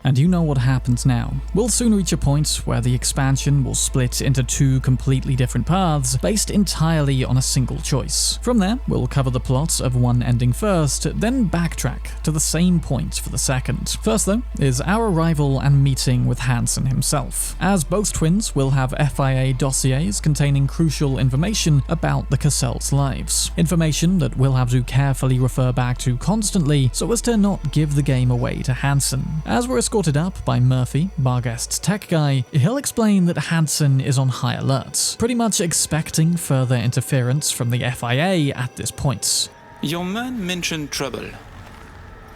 A: And you know what happens now. We'll soon reach a point where the expansion will split into two completely different paths based entirely on a single choice. From there, we'll cover the plot of one ending first, then backtrack to the same point for the second. First though, is our arrival and meeting with Hansen himself, as both twins will have FIA dossiers containing crucial information about the Cassell's lives. Information that we'll have to carefully refer back to constantly so as to not give the game away to Hansen. As we're escorted up by Murphy, Barguest's tech guy, he'll explain that Hansen is on high alert, pretty much expecting further interference from the FIA at this point.
J: Your man mentioned trouble.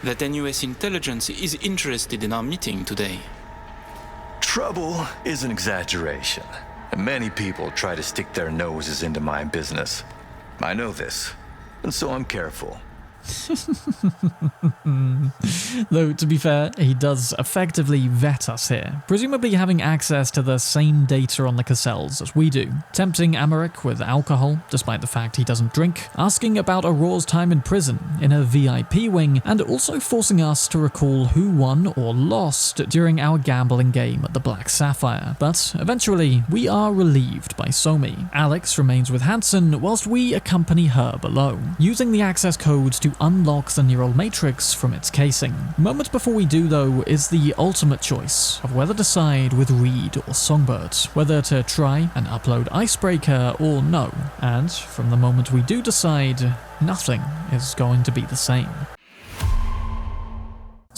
J: That NUS intelligence is interested in our meeting today.
I: Trouble is an exaggeration. Many people try to stick their noses into my business. I know this, and so I'm careful.
A: Though, to be fair, he does effectively vet us here, presumably having access to the same data on the Cassells as we do, tempting Amaric with alcohol, despite the fact he doesn't drink, asking about Aurora's time in prison in a VIP wing, and also forcing us to recall who won or lost during our gambling game at the Black Sapphire. But eventually, we are relieved by Somi. Alex remains with Hansen whilst we accompany her below, using the access code to unlock the neural matrix from its casing. Moments before we do though is the ultimate choice of whether to side with Reed or Songbird, whether to try and upload Icebreaker or no, and from the moment we do decide, nothing is going to be the same.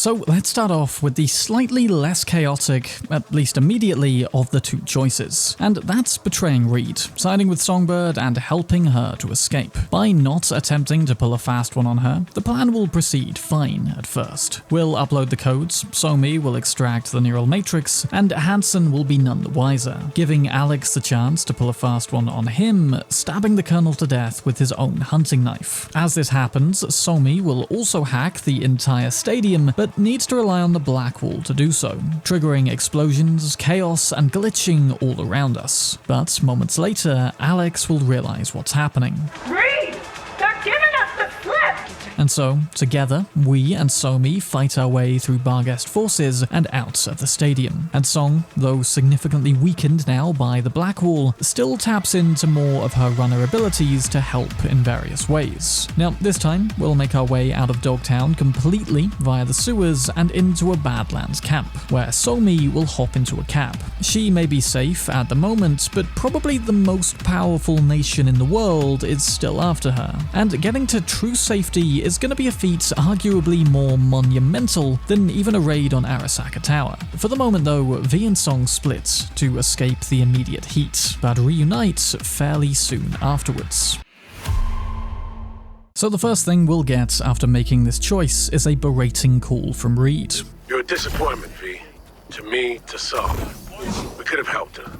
A: So let's start off with the slightly less chaotic, at least immediately, of the two choices. And that's betraying Reed, siding with Songbird and helping her to escape. By not attempting to pull a fast one on her, the plan will proceed fine at first. We'll upload the codes, Somi will extract the neural matrix, and Hansen will be none the wiser, giving Alex the chance to pull a fast one on him, stabbing the Colonel to death with his own hunting knife. As this happens, Somi will also hack the entire stadium, but needs to rely on the black wall to do so, triggering explosions, chaos, and glitching all around us. But moments later, Alex will realize what's happening.
K: Reed! They're giving us the slip!
A: And so, together, we and Somi fight our way through Barghest forces and out of the stadium. And Song, though significantly weakened now by the black wall, still taps into more of her runner abilities to help in various ways. Now, this time, we'll make our way out of Dogtown completely via the sewers and into a Badlands camp, where Somi will hop into a cab. She may be safe at the moment, but probably the most powerful nation in the world is still after her. And getting to true safety is going to be a feat arguably more monumental than even a raid on Arasaka Tower. For the moment though, V and Song split to escape the immediate heat, but reunite fairly soon afterwards. So the first thing we'll get after making this choice is a berating call from Reed.
G: You're a disappointment, V. To me, to Saul. We could have helped her.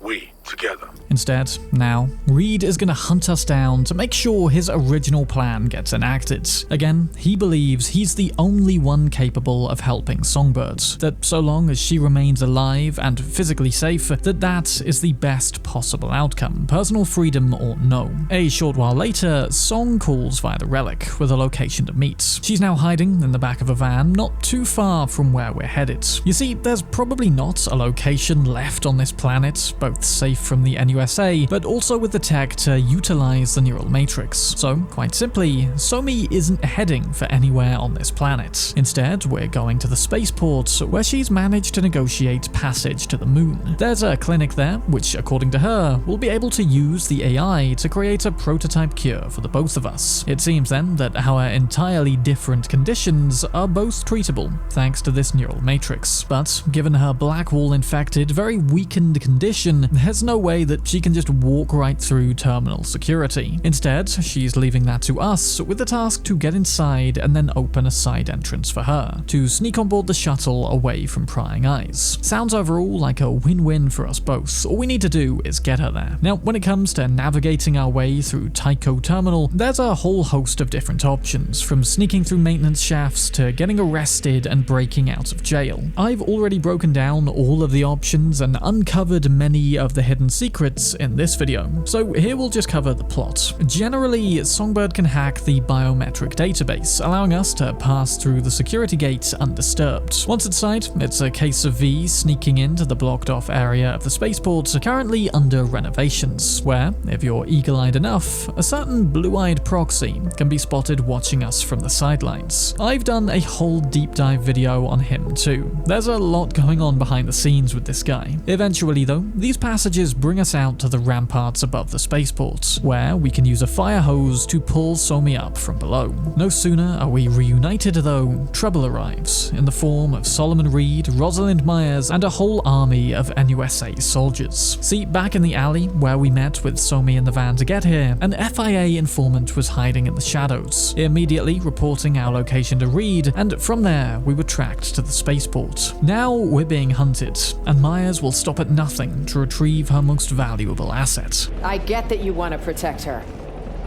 G: We, together.
A: Instead, now, Reed is going to hunt us down to make sure his original plan gets enacted. Again, he believes he's the only one capable of helping Songbird, that so long as she remains alive and physically safe, that is the best possible outcome, personal freedom or no. A short while later, Song calls via the relic with a location to meet. She's now hiding in the back of a van not too far from where we're headed. You see, there's probably not a location left on this planet, both safe from the NUSA, but also with the tech to utilize the neural matrix. So, quite simply, Somi isn't heading for anywhere on this planet. Instead, we're going to the spaceport, where she's managed to negotiate passage to the moon. There's a clinic there, which, according to her, will be able to use the AI to create a prototype cure for the both of us. It seems then that our entirely different conditions are both treatable, thanks to this neural matrix. But, given her black wall infected, very weakened condition, there's no way that she can just walk right through terminal security. Instead, she's leaving that to us, with the task to get inside and then open a side entrance for her, to sneak on board the shuttle away from prying eyes. Sounds overall like a win-win for us both. All we need to do is get her there. Now, when it comes to navigating our way through Tycho Terminal, there's a whole host of different options, from sneaking through maintenance shafts to getting arrested and breaking out of jail. I've already broken down all of the options and uncovered many of the hidden secrets in this video, so here we'll just cover the plot. Generally, Songbird can hack the biometric database, allowing us to pass through the security gate undisturbed. Once inside, it's a case of V sneaking into the blocked off area of the spaceport, currently under renovations, where, if you're eagle-eyed enough, a certain blue-eyed proxy can be spotted watching us from the sidelines. I've done a whole deep dive video on him too. There's a lot going on behind the scenes with this guy. Eventually though, these passages bring us out to the ramparts above the spaceport, where we can use a fire hose to pull Somi up from below. No sooner are we reunited though, trouble arrives, in the form of Solomon Reed, Rosalind Myers, and a whole army of NUSA soldiers. See, back in the alley where we met with Somi in the van to get here, an FIA informant was hiding in the shadows, immediately reporting our location to Reed, and from there we were tracked to the spaceport. Now we're being hunted, and Myers will stop at nothing to retrieve her most valuable asset.
L: I get that you want to protect her,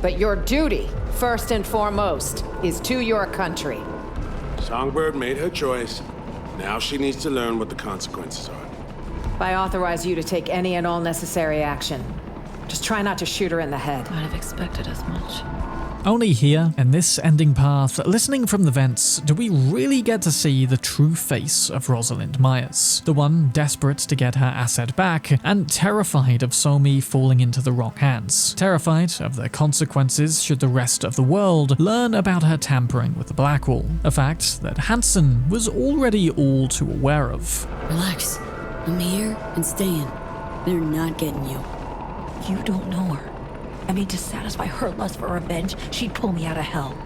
L: but your duty, first and foremost, is to your country.
G: Songbird made her choice. Now she needs to learn what the consequences are.
L: I authorize you to take any and all necessary action. Just try not to shoot her in the head.
C: I'd have expected as much.
A: Only here, in this ending path, listening from the vents, do we really get to see the true face of Rosalind Myers. The one desperate to get her asset back, and terrified of Somi falling into the wrong hands. Terrified of the consequences should the rest of the world learn about her tampering with the Blackwall. A fact that Hansen was already all too aware of.
C: Relax. I'm here and staying. They're not getting you.
B: You don't know her. I mean, to satisfy her lust for revenge, she'd pull me out of hell.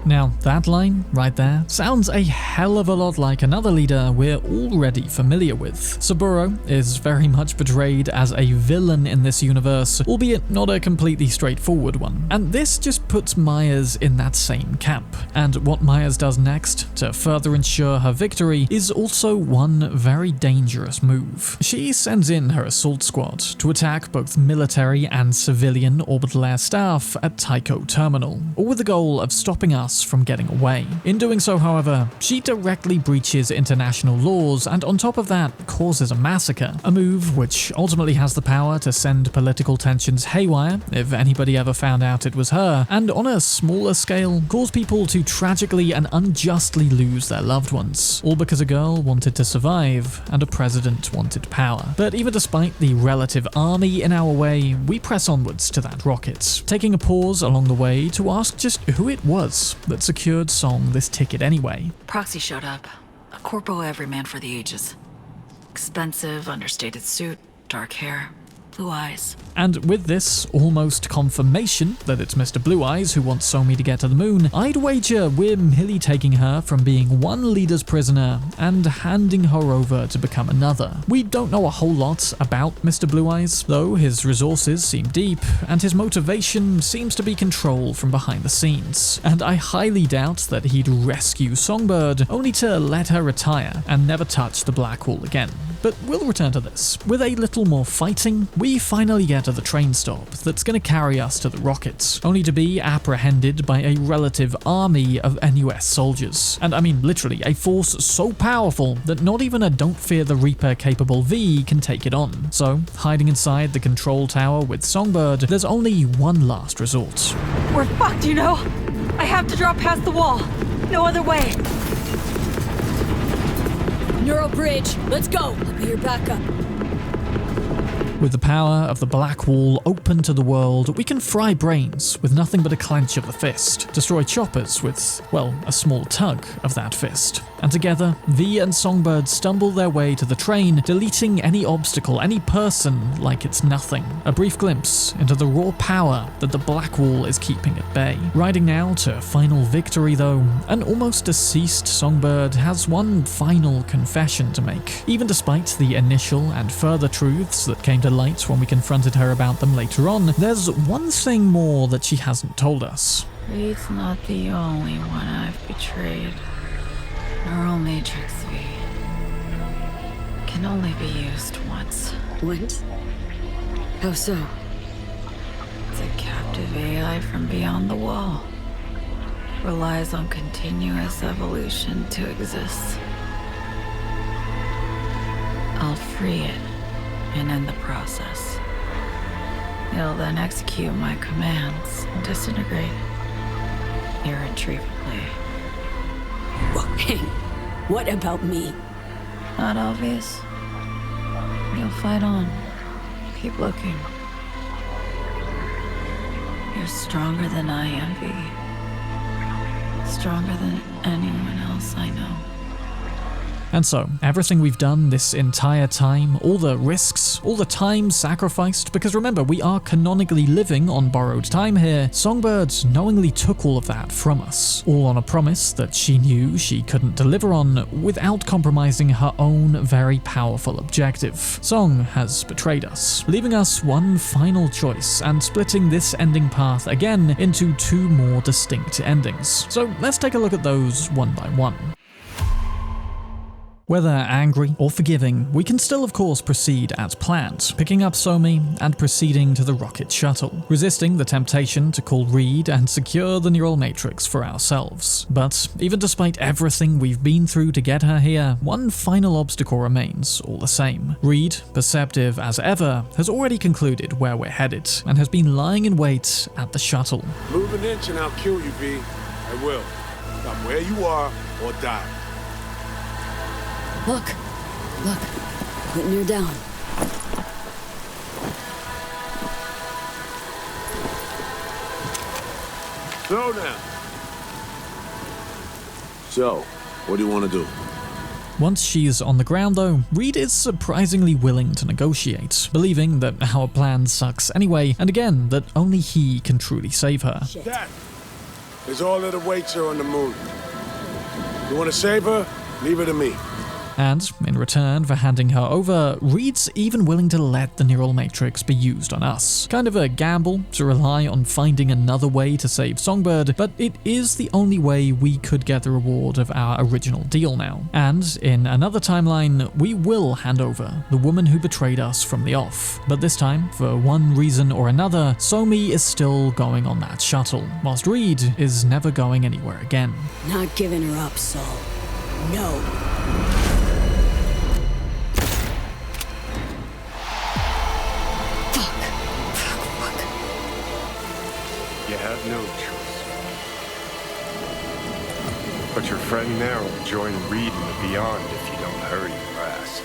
A: Now, that line right there sounds a hell of a lot like another leader we're already familiar with. Saburo is very much portrayed as a villain in this universe, albeit not a completely straightforward one. And this just puts Myers in that same camp. And what Myers does next to further ensure her victory is also one very dangerous move. She sends in her assault squad to attack both military and civilian orbital air staff at Tycho Terminal, all with the goal of stopping us from getting away. In doing so, however, she directly breaches international laws and on top of that causes a massacre, a move which ultimately has the power to send political tensions haywire if anybody ever found out it was her, and on a smaller scale, cause people to tragically and unjustly lose their loved ones, all because a girl wanted to survive and a president wanted power. But even despite the relative army in our way, we press onwards to that rocket, taking a pause along the way to ask just who it was that secured Song this ticket anyway.
B: Proxy showed up. A corpo everyman for the ages. Expensive, understated suit, dark hair, blue eyes.
A: And with this almost confirmation that it's Mr. Blue Eyes who wants Somi to get to the moon, I'd wager we're merely taking her from being one leader's prisoner and handing her over to become another. We don't know a whole lot about Mr. Blue Eyes, though his resources seem deep, and his motivation seems to be control from behind the scenes. And I highly doubt that he'd rescue Songbird, only to let her retire and never touch the Black Hole again. But we'll return to this. With a little more fighting, we finally get to the train stop that's going to carry us to the rockets, only to be apprehended by a relative army of NUS soldiers. And I mean literally a force so powerful that not even a Don't Fear the Reaper capable V can take it on. So, hiding inside the control tower with Songbird, there's only one last resort.
K: We're fucked, you know? I have to drop past the wall. No other way.
C: Neural bridge, let's go. I'll be your backup.
A: With the power of the Black Wall open to the world, we can fry brains with nothing but a clench of the fist, destroy choppers with, well, a small tug of that fist. And together, V and Songbird stumble their way to the train, deleting any obstacle, any person like it's nothing. A brief glimpse into the raw power that the Black Wall is keeping at bay. Riding now to final victory though, an almost deceased Songbird has one final confession to make. Even despite the initial and further truths that came to light when we confronted her about them later on, there's one thing more that she hasn't told us.
B: Reed's not the only one I've betrayed. Neural Matrix V can only be used once.
C: What? How so?
B: It's a captive AI from beyond the wall. Relies on continuous evolution to exist. I'll free it and end the process. It'll then execute my commands and disintegrate irretrievably.
C: Well, hey, what about me?
B: Not obvious. You'll fight on. Keep looking. You're stronger than I am, V. Stronger than anyone else I know.
A: And so, everything we've done this entire time, all the risks, all the time sacrificed, because remember, we are canonically living on borrowed time here, Songbird knowingly took all of that from us, all on a promise that she knew she couldn't deliver on without compromising her own very powerful objective. Song has betrayed us, leaving us one final choice and splitting this ending path again into two more distinct endings. So let's take a look at those one by one. Whether angry or forgiving, we can still of course proceed as planned, picking up Somi and proceeding to the rocket shuttle, resisting the temptation to call Reed and secure the neural matrix for ourselves. But even despite everything we've been through to get her here, one final obstacle remains all the same. Reed, perceptive as ever, has already concluded where we're headed and has been lying in wait at the shuttle.
G: Move an inch and I'll kill you, V. I will. Stop where you are or die.
C: Look, putting her down.
G: Slow down. So, what do you want to do?
A: Once she's on the ground though, Reed is surprisingly willing to negotiate, believing that our plan sucks anyway, and again, that only he can truly save her.
G: Dad, is all that awaits her on the moon. You want to save her? Leave her to me.
A: And, in return for handing her over, Reed's even willing to let the neural matrix be used on us. Kind of a gamble to rely on finding another way to save Songbird, but it is the only way we could get the reward of our original deal now. And, in another timeline, we will hand over the woman who betrayed us from the off. But this time, for one reason or another, Somi is still going on that shuttle, whilst Reed is never going anywhere again.
C: Not giving her up, Sol. No.
F: You have no choice. But your friend there will join Reed in the beyond if you don't hurry your ass.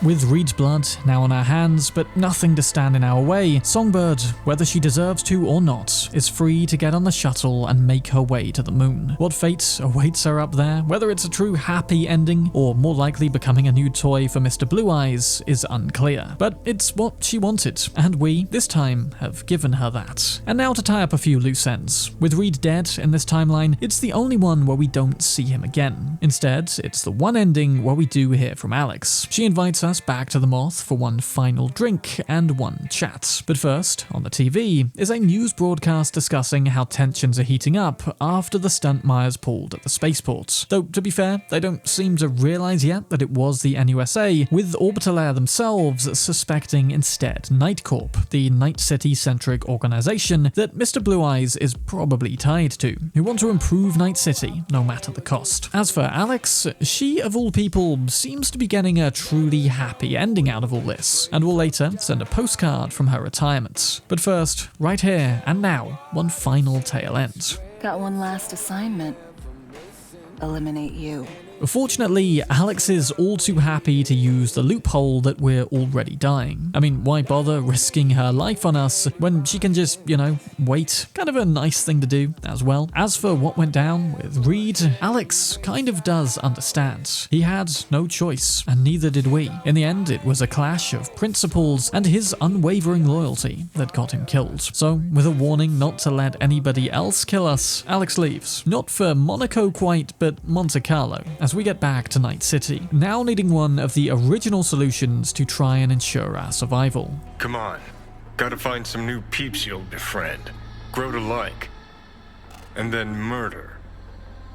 A: With Reed's blood now on our hands, but nothing to stand in our way, Songbird, whether she deserves to or not, is free to get on the shuttle and make her way to the moon. What fate awaits her up there, whether it's a true happy ending or more likely becoming a new toy for Mr. Blue Eyes, is unclear. But it's what she wanted, and we, this time, have given her that. And now to tie up a few loose ends. With Reed dead in this timeline, it's the only one where we don't see him again. Instead, it's the one ending where we do hear from Alex. She invites us back to the Moth for one final drink and one chat. But first, on the TV, is a news broadcast discussing how tensions are heating up after the stunt Myers pulled at the spaceport. Though, to be fair, they don't seem to realize yet that it was the NUSA, with Orbital Air themselves suspecting instead Night Corp, the Night City-centric organization that Mr. Blue Eyes is probably tied to, who want to improve Night City no matter the cost. As for Alex, she, of all people, seems to be getting a truly happy ending out of all this, and will later send a postcard from her retirement. But first, right here and now, one final tail end.
E: Got one last assignment. Eliminate you.
A: Fortunately, Alex is all too happy to use the loophole that we're already dying. I mean, why bother risking her life on us when she can just, wait? Kind of a nice thing to do as well. As for what went down with Reed, Alex kind of does understand. He had no choice, and neither did we. In the end, it was a clash of principles and his unwavering loyalty that got him killed. So, with a warning not to let anybody else kill us, Alex leaves. Not for Monaco quite, but Monte Carlo, as we get back to Night City, now needing one of the original solutions to try and ensure our survival.
F: Come on. Gotta find some new peeps you'll befriend, grow to like, and then murder.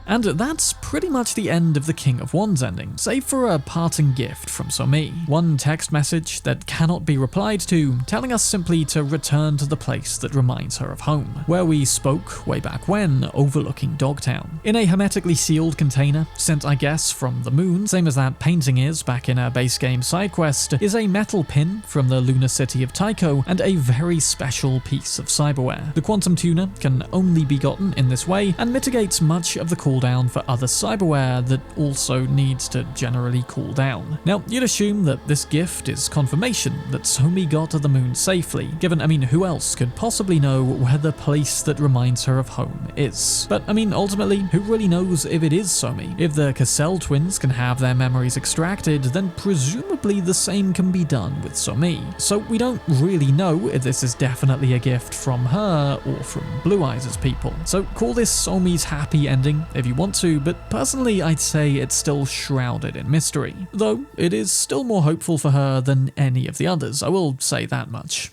A: And that's pretty much the end of the King of Wands ending, save for a parting gift from Somi. One text message that cannot be replied to, telling us simply to return to the place that reminds her of home, where we spoke way back when, overlooking Dogtown. In a hermetically sealed container, sent I guess from the moon, same as that painting is back in our base game side quest, is a metal pin from the lunar city of Tycho and a very special piece of cyberware. The quantum tuner can only be gotten in this way and mitigates much of the cooldown for other cyberware that also needs to generally cool down. Now, you'd assume that this gift is confirmation that Somi got to the moon safely, given, who else could possibly know where the place that reminds her of home is? But, ultimately, who really knows if it is Somi? If the Cassell twins can have their memories extracted, then presumably the same can be done with Somi. So we don't really know if this is definitely a gift from her or from Blue Eyes' people. So call this Somi's happy ending if you want to, but personally I'd say it's still shrouded in mystery. Though it is still more hopeful for her than any of the others, I will say that much.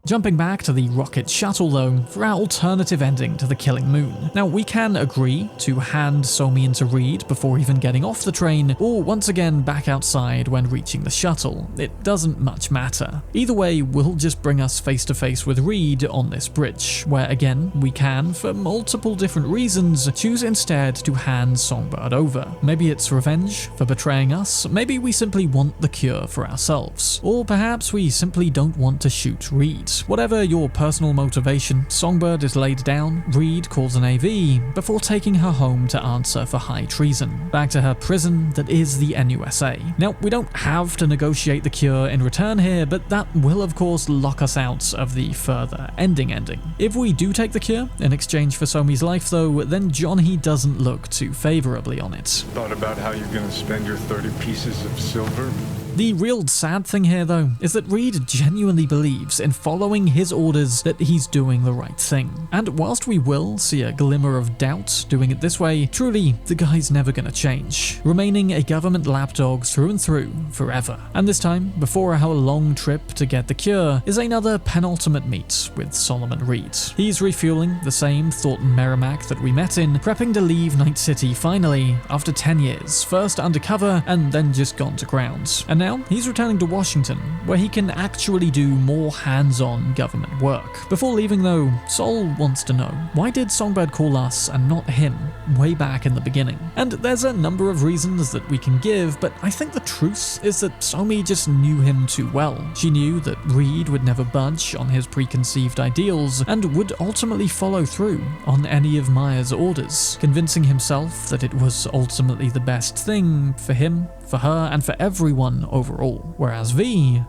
A: Jumping back to the rocket shuttle though, for our alternative ending to the Killing Moon. Now we can agree to hand Somi into Reed before even getting off the train, or once again back outside when reaching the shuttle. It doesn't much matter. Either way will just bring us face to face with Reed on this bridge, where again we can, for multiple different reasons, choose instead to hand Songbird over. Maybe it's revenge for betraying us, maybe we simply want the cure for ourselves, or perhaps we simply don't want to shoot Reed. Whatever your personal motivation, Songbird is laid down, Reed calls an AV, before taking her home to answer for high treason, back to her prison that is the NUSA. Now, we don't have to negotiate the cure in return here, but that will of course lock us out of the further ending. If we do take the cure in exchange for Somi's life though, then Johnny doesn't look too favorably on it.
F: Thought about how you're gonna spend your 30 pieces of silver?
A: The real sad thing here though is that Reed genuinely believes in following his orders that he's doing the right thing. And whilst we will see a glimmer of doubt doing it this way, truly the guy's never gonna change, remaining a government lapdog through and through forever. And this time, before our long trip to get the cure, is another penultimate meet with Solomon Reed. He's refueling the same Thornton Merrimack that we met in, prepping to leave Night City finally after 10 years, first undercover and then just gone to ground. And now he's returning to Washington, where he can actually do more hands-on government work. Before leaving though, Sol wants to know, why did Songbird call us and not him way back in the beginning? And there's a number of reasons that we can give, but I think the truth is that Somi just knew him too well. She knew that Reed would never budge on his preconceived ideals and would ultimately follow through on any of Maya's orders, convincing himself that it was ultimately the best thing for him, for her, and for everyone overall. Whereas V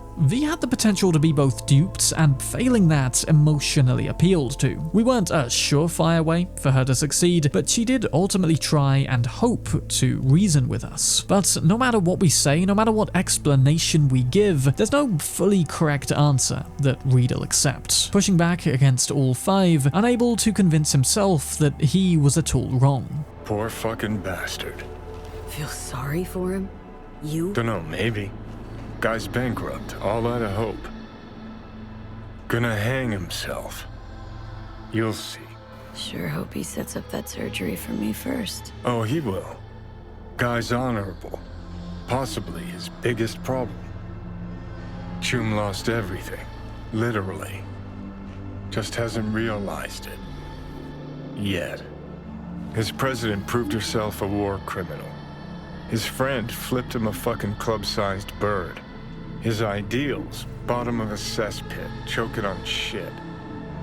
A: had the potential to be both duped and, failing that, emotionally appealed to. We weren't a surefire way for her to succeed, but she did ultimately try and hope to reason with us. But no matter what we say, no matter what explanation we give, there's no fully correct answer that Reed will accept, pushing back against all five, unable to convince himself that he was at all wrong.
F: Poor fucking bastard.
C: Feel sorry for him? You?
F: Dunno, maybe. Guy's bankrupt, all out of hope. Gonna hang himself. You'll see.
C: Sure hope he sets up that surgery for me first.
F: Oh, he will. Guy's honorable. Possibly his biggest problem. Chum lost everything. Literally. Just hasn't realized it. Yet. His president proved herself a war criminal. His friend flipped him a fucking club-sized bird. His ideals, bottom of a cesspit, choking on shit.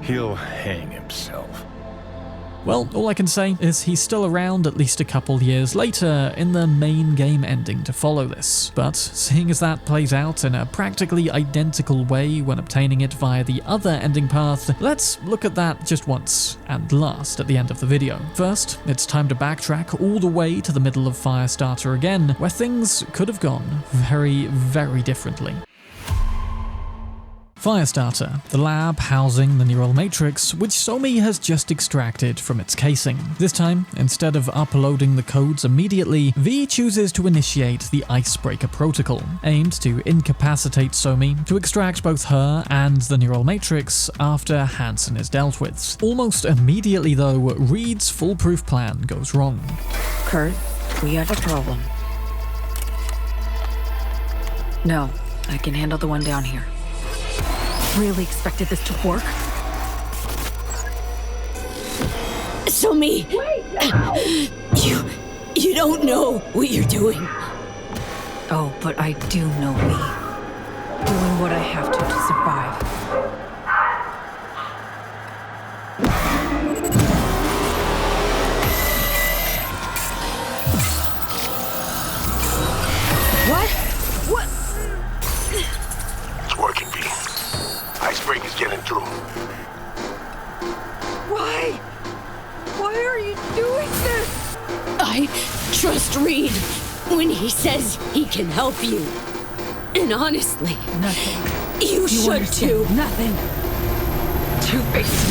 F: He'll hang himself.
A: Well, all I can say is he's still around at least a couple years later in the main game ending to follow this. But seeing as that plays out in a practically identical way when obtaining it via the other ending path, let's look at that just once and last at the end of the video. First, it's time to backtrack all the way to the middle of Firestarter again, where things could have gone very, very differently. Firestarter, the lab housing the neural matrix, which Somi has just extracted from its casing. This time, instead of uploading the codes immediately, V chooses to initiate the Icebreaker protocol, aimed to incapacitate Somi to extract both her and the neural matrix after Hansen is dealt with. Almost immediately though, Reed's foolproof plan goes wrong.
B: Kurt, we have a problem. No, I can handle the one down here. Really expected this to work?
C: Somi! You don't know what you're doing.
B: Oh, but I do know me. Doing what I have to survive.
C: What? What?
G: It's working, V. Icebreaker's getting through.
K: Why? Why are you doing this?
C: I trust Reed when he says he can help you. And honestly,
B: Nothing.
C: you should
B: understand
C: too.
B: Nothing. Two-faced.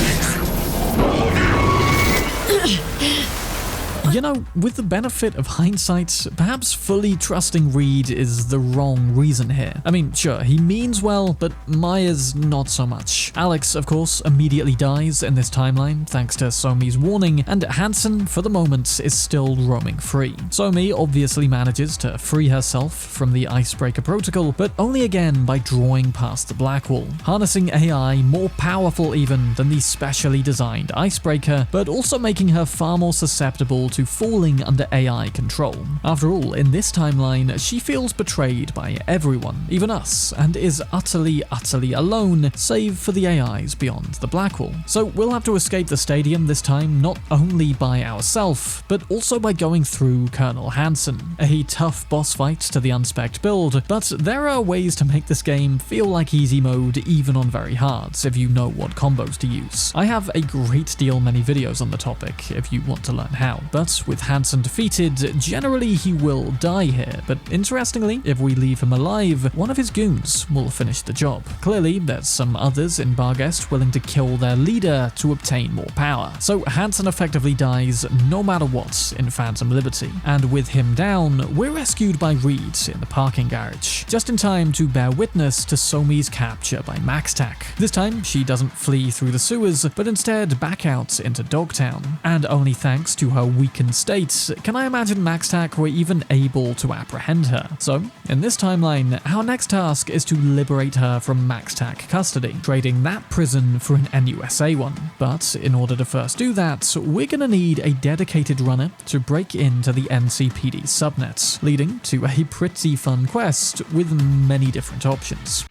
A: You know, with the benefit of hindsight, perhaps fully trusting Reed is the wrong reason here. I mean, sure, he means well, but Maya's not so much. Alex, of course, immediately dies in this timeline thanks to Somi's warning, and Hansen, for the moment, is still roaming free. Somi obviously manages to free herself from the Icebreaker protocol, but only again by drawing past the black wall, harnessing AI more powerful even than the specially designed Icebreaker, but also making her far more susceptible to falling under AI control. After all, in this timeline, she feels betrayed by everyone, even us, and is utterly alone, save for the AIs beyond the black wall. So we'll have to escape the stadium this time not only by ourselves, but also by going through Colonel Hansen. A tough boss fight to the unspec'd build, but there are ways to make this game feel like easy mode even on very hards if you know what combos to use. I have a great deal many videos on the topic if you want to learn how, but But with Hansen defeated, generally he will die here, but interestingly, if we leave him alive, one of his goons will finish the job. Clearly, there's some others in Barghest willing to kill their leader to obtain more power. So Hansen effectively dies no matter what in Phantom Liberty, and with him down, we're rescued by Reed in the parking garage, just in time to bear witness to Somi's capture by MaxTac. This time, she doesn't flee through the sewers, but instead back out into Dogtown. And only thanks to her weakened state can I imagine MaxTac were even able to apprehend her. So, in this timeline, our next task is to liberate her from MaxTac custody, trading that prison for an NUSA one. But in order to first do that, we're gonna need a dedicated runner to break into the NCPD subnets, leading to a pretty fun quest with many different options.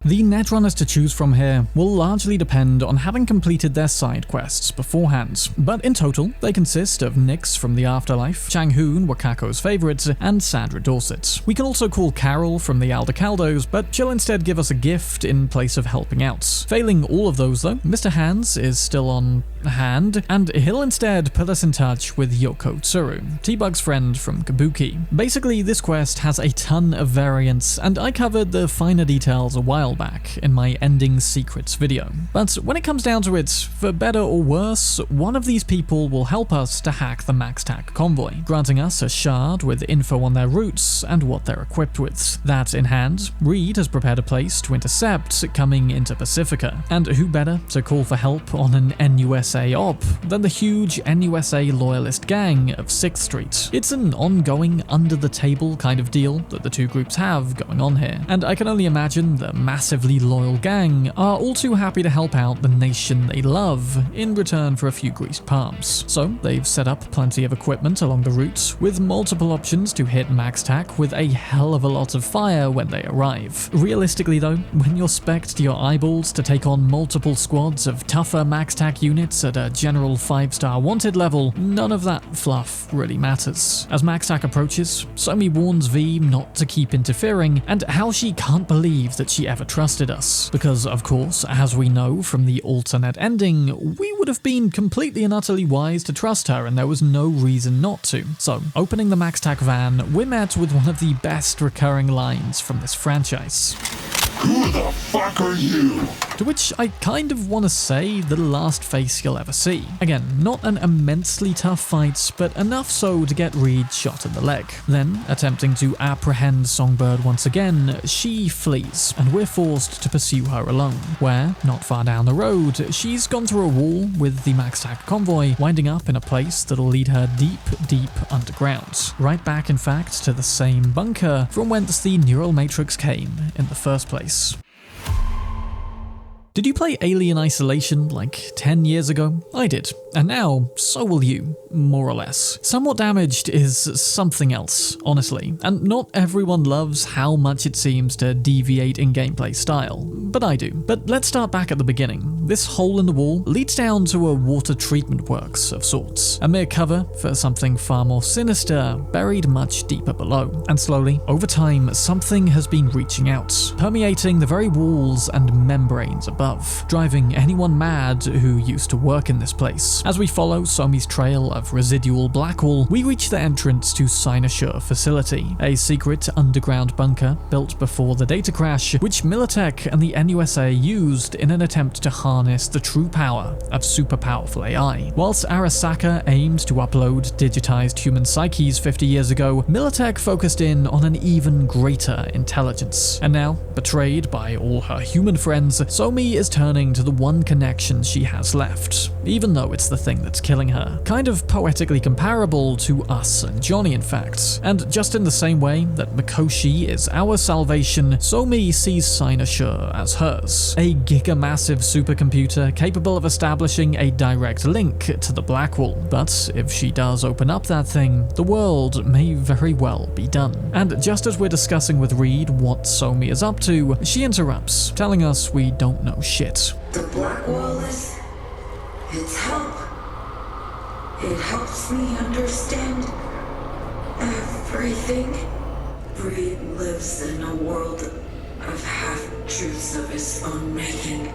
A: The netrunners to choose from here will largely depend on having completed their side quests beforehand, but in total, they consist of Nyx from the Afterlife, Chang-hoon, Wakako's favourite, and Sandra Dorset. We can also call Carol from the Aldecaldos, but she'll instead give us a gift in place of helping out. Failing all of those though, Mr. Hands is still on hand, and he'll instead put us in touch with Yoko Tsuru, T-Bug's friend from Kabuki. Basically, this quest has a ton of variants, and I covered the finer details a while back in my Ending Secrets video. But when it comes down to it, for better or worse, one of these people will help us to hack the MaxTac convoy, granting us a shard with info on their routes and what they're equipped with. That in hand, Reed has prepared a place to intercept coming into Pacifica, and who better to call for help on an NUSA op than the huge NUSA loyalist gang of 6th Street. It's an ongoing, under-the-table kind of deal that the two groups have going on here, and I can only imagine the massively loyal gang are all too happy to help out the nation they love in return for a few greased palms. So they've set up plenty of equipment along the route, with multiple options to hit MaxTac with a hell of a lot of fire when they arrive. Realistically though, when you're spec'd to your eyeballs to take on multiple squads of tougher MaxTac units at a general 5-star wanted level, none of that fluff really matters. As MaxTac approaches, Somi warns V not to keep interfering, and how she can't believe that she ever trusted us. Because of course, as we know from the alternate ending, we would have been completely and utterly wise to trust her and there was no reason not to. So, opening the MaxTac van, we're met with one of the best recurring lines from this franchise.
M: Who the fuck are you?
A: To which I kind of want to say the last face you'll ever see. Again, not an immensely tough fight, but enough so to get Reed shot in the leg. Then, attempting to apprehend Songbird once again, she flees, and we're forced to pursue her alone, where, not far down the road, she's gone through a wall with the MaxTac convoy, winding up in a place that'll lead her deep, deep underground. Right back, in fact, to the same bunker from whence the neural matrix came in the first place. Did you play Alien Isolation like 10 years ago? I did, and now so will you, more or less. Somewhat Damaged is something else, honestly, and not everyone loves how much it seems to deviate in gameplay style, but I do. But let's start back at the beginning. This hole in the wall leads down to a water treatment works of sorts, a mere cover for something far more sinister, buried much deeper below. And slowly, over time, something has been reaching out, permeating the very walls and membranes above, driving anyone mad who used to work in this place. As we follow Somi's trail of residual Blackwall, we reach the entrance to Cynosure Facility, a secret underground bunker built before the data crash, which Militech and the NUSA used in an attempt to harness the true power of super powerful AI. Whilst Arasaka aimed to upload digitized human psyches 50 years ago, Militech focused in on an even greater intelligence. And now, betrayed by all her human friends, Somi is turning to the one connection she has left, even though it's the thing that's killing her. Kind of poetically comparable to us and Johnny, in fact. And just in the same way that Mikoshi is our salvation, Somi sees Cynosure as hers. A gigamassive supercomputer capable of establishing a direct link to the Blackwall. But if she does open up that thing, the world may very well be done. And just as we're discussing with Reed what Somi is up to, she interrupts, telling us we don't know shit.
N: The Blackwall it's help. It helps me understand everything. Reed lives in a world of half-truths of his own making.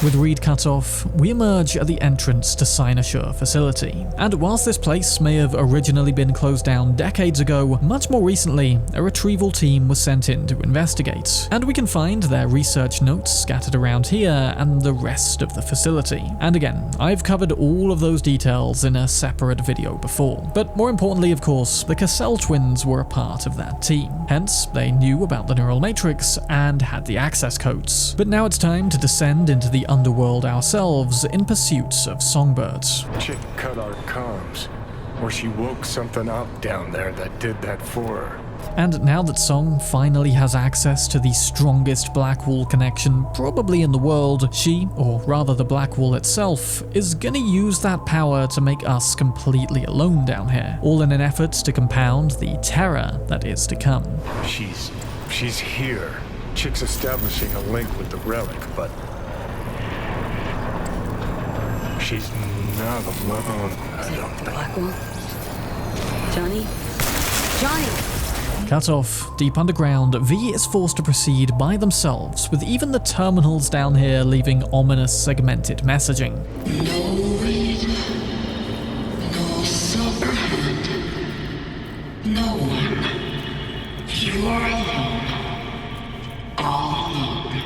A: With Reed cut off, we emerge at the entrance to Cynosure facility. And whilst this place may have originally been closed down decades ago, much more recently, a retrieval team was sent in to investigate. And we can find their research notes scattered around here and the rest of the facility. And again, I've covered all of those details in a separate video before. But more importantly, of course, the Cassell twins were a part of that team. Hence, they knew about the neural matrix and had the access codes. But now it's time to descend into the underworld ourselves in pursuit of Songbird.
F: Chick cut our comms, or she woke something up down there that did that for her.
A: And now that Song finally has access to the strongest Blackwall connection probably in the world, she, or rather the Blackwall itself, is gonna use that power to make us completely alone down here, all in an effort to compound the terror that is to come.
F: She's here. Chick's establishing a link with the relic, but she's not alone, I don't think.
C: Blackwall? Johnny?
A: Cut off, deep underground, V is forced to proceed by themselves, with even the terminals down here leaving ominous segmented messaging.
N: No Reed. No Silverhand. No one. You are alone. All alone.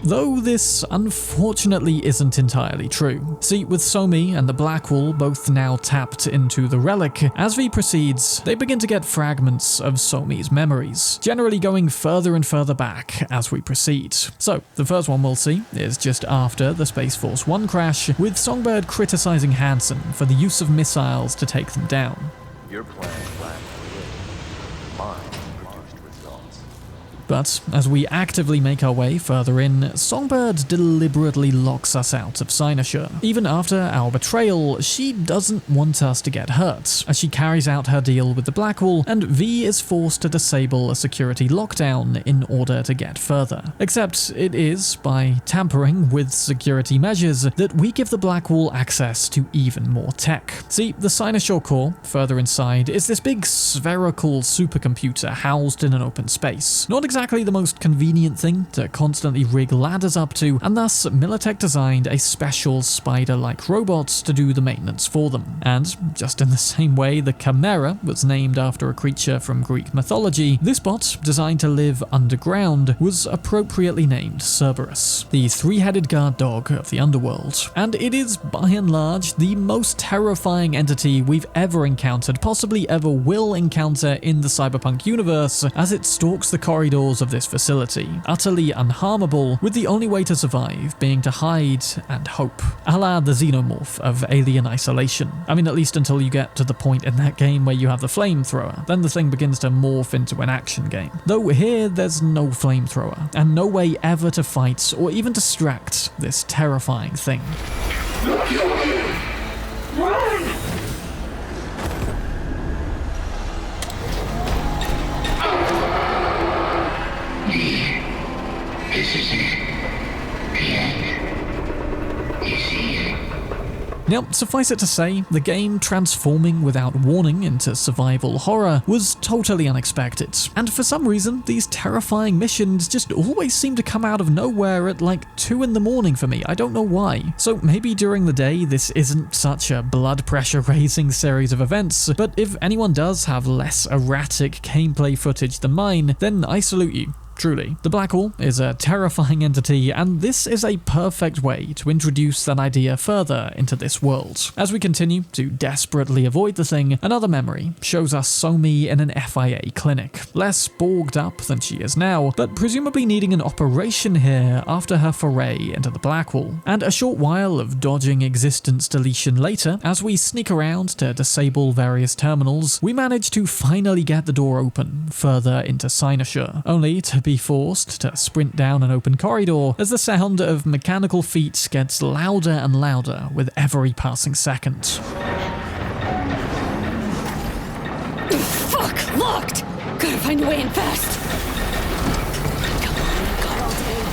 A: Though this unfortunately isn't entirely true. See, with Somi and the Blackwall both now tapped into the relic, as V proceeds, they begin to get fragments of Somi's memories, generally going further and further back as we proceed. So, the first one we'll see is just after the Space Force 1 crash, with Songbird criticizing Hansen for the use of missiles to take them down.
I: Your plan lacked mine produced results.
A: But as we actively make our way further in, Songbird deliberately locks us out of Cynosure. Even after our betrayal, she doesn't want us to get hurt, as she carries out her deal with the Blackwall, and V is forced to disable a security lockdown in order to get further. Except it is by tampering with security measures that we give the Blackwall access to even more tech. See, the Cynosure core, further inside, is this big spherical supercomputer housed in an open space. Not exactly the most convenient thing to constantly rig ladders up to, and thus Militech designed a special spider-like robot to do the maintenance for them. And just in the same way the Chimera was named after a creature from Greek mythology, this bot, designed to live underground, was appropriately named Cerberus, the three-headed guard dog of the underworld. And it is, by and large, the most terrifying entity we've ever encountered, possibly ever will encounter in the Cyberpunk universe, as it stalks the corridors of this facility, utterly unharmable, with the only way to survive being to hide and hope. A la the Xenomorph of Alien Isolation. I mean, at least until you get to the point in that game where you have the flamethrower, then the thing begins to morph into an action game. Though here there's no flamethrower, and no way ever to fight or even distract this terrifying thing.
N: Run! This is it. The end. You see it.
A: Now, suffice it to say, the game transforming without warning into survival horror was totally unexpected, and for some reason, these terrifying missions just always seem to come out of nowhere at like 2 in the morning for me. I don't know why. So maybe during the day this isn't such a blood pressure raising series of events, but if anyone does have less erratic gameplay footage than mine, then I salute you. Truly. The Blackwall is a terrifying entity, and this is a perfect way to introduce that idea further into this world. As we continue to desperately avoid the thing, another memory shows us Somi in an FIA clinic, less bogged up than she is now, but presumably needing an operation here after her foray into the Blackwall. And a short while of dodging existence deletion later, as we sneak around to disable various terminals, we manage to finally get the door open further into Cynosure, only to be forced to sprint down an open corridor as the sound of mechanical feet gets louder and louder with every passing second.
C: Fuck! Locked! Gotta find a way in fast! Come on, I've got all day.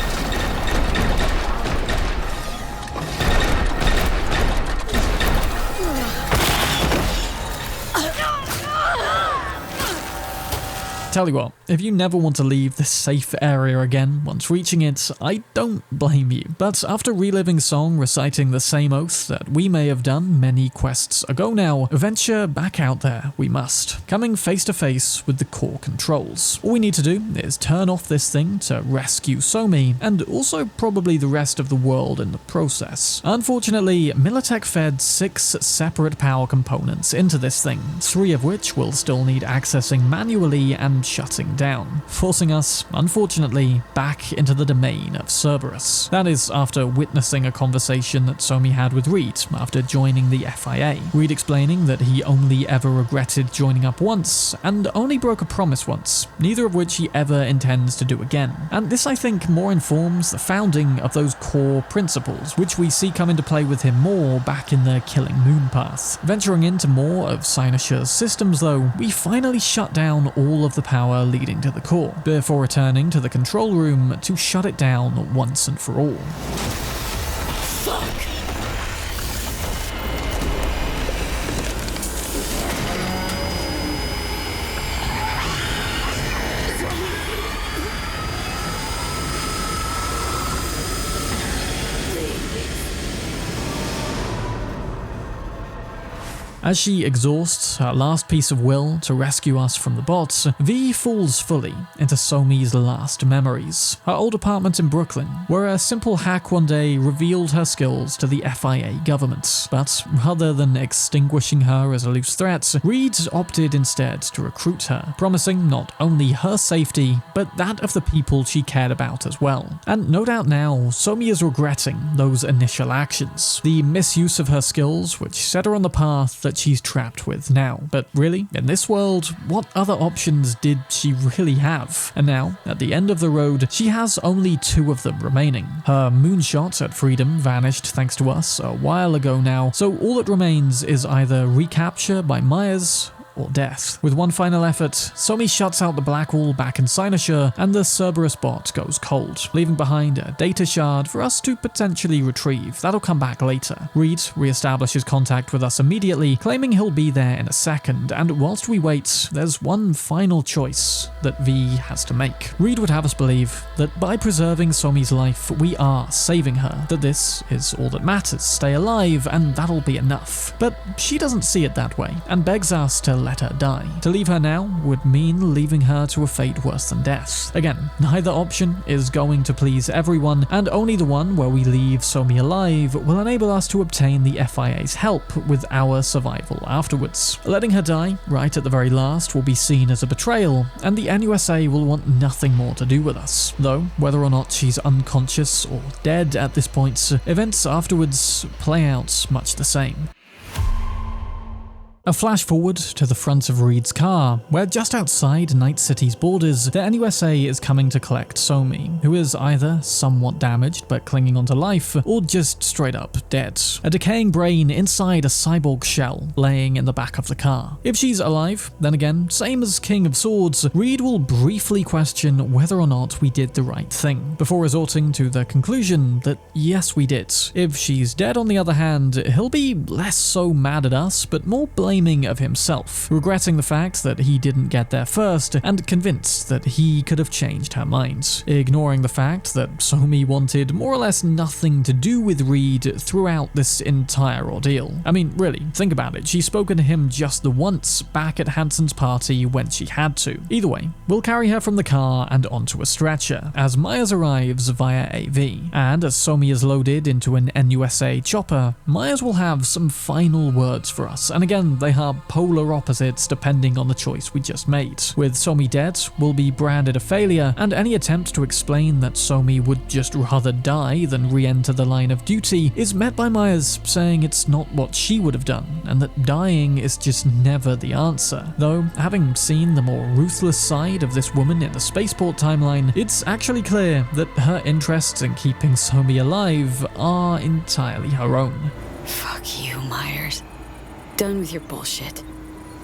A: Tell you what, if you never want to leave this safe area again once reaching it, I don't blame you. But after reliving Song reciting the same oath that we may have done many quests ago now, venture back out there we must, coming face to face with the core controls. All we need to do is turn off this thing to rescue Somi, and also probably the rest of the world in the process. Unfortunately, Militech fed 6 separate power components into this thing, 3 of which will still need accessing manually and shutting down, forcing us, unfortunately, back into the domain of Cerberus. That is after witnessing a conversation that Somi had with Reed after joining the FIA. Reed explaining that he only ever regretted joining up once, and only broke a promise once, neither of which he ever intends to do again. And this, I think, more informs the founding of those core principles, which we see come into play with him more back in the Killing Moon path. Venturing into more of Sinusha's systems though, we finally shut down all of the power leading to the core, before returning to the control room to shut it down once and for all.
C: Fuck!
A: As she exhausts her last piece of will to rescue us from the bots, V falls fully into Somi's last memories. Her old apartment in Brooklyn, where a simple hack one day revealed her skills to the FIA government. But rather than extinguishing her as a loose threat, Reed opted instead to recruit her, promising not only her safety, but that of the people she cared about as well. And no doubt now, Somi is regretting those initial actions, the misuse of her skills which set her on the path that she's trapped with now. But really, in this world, what other options did she really have? And now, at the end of the road, she has only 2 of them remaining. Her moonshot at freedom vanished thanks to us a while ago now, so all that remains is either recapture by Myers or death. With one final effort, Somi shuts out the Blackwall back in Sinusha, and the Cerberus bot goes cold, leaving behind a data shard for us to potentially retrieve. That'll come back later. Reed re-establishes contact with us immediately, claiming he'll be there in a second, and whilst we wait, there's one final choice that V has to make. Reed would have us believe that by preserving Somi's life, we are saving her, that this is all that matters, stay alive, and that'll be enough. But she doesn't see it that way, and begs us to let her die. To leave her now would mean leaving her to a fate worse than death. Again, neither option is going to please everyone, and only the one where we leave Somi alive will enable us to obtain the FIA's help with our survival afterwards. Letting her die right at the very last will be seen as a betrayal, and the NUSA will want nothing more to do with us. Though, whether or not she's unconscious or dead at this point, events afterwards play out much the same. A flash forward to the front of Reed's car, where just outside Night City's borders, the NUSA is coming to collect Somi, who is either somewhat damaged but clinging onto life, or just straight up dead. A decaying brain inside a cyborg shell, laying in the back of the car. If she's alive, then again, same as King of Swords, Reed will briefly question whether or not we did the right thing, before resorting to the conclusion that yes we did. If she's dead on the other hand, he'll be less so mad at us, but more blaming of himself, regretting the fact that he didn't get there first, and convinced that he could have changed her mind, ignoring the fact that Somi wanted more or less nothing to do with Reed throughout this entire ordeal. I mean, really, think about it, she's spoken to him just the once back at Hanson's party when she had to. Either way, we'll carry her from the car and onto a stretcher, as Myers arrives via AV, and as Somi is loaded into an NUSA chopper, Myers will have some final words for us, and again, they are polar opposites depending on the choice we just made. With Somi dead, we'll be branded a failure, and any attempt to explain that Somi would just rather die than re-enter the line of duty is met by Myers saying it's not what she would have done, and that dying is just never the answer. Though, having seen the more ruthless side of this woman in the spaceport timeline, it's actually clear that her interests in keeping Somi alive are entirely her own.
C: Fuck you, Myers. Done with your bullshit.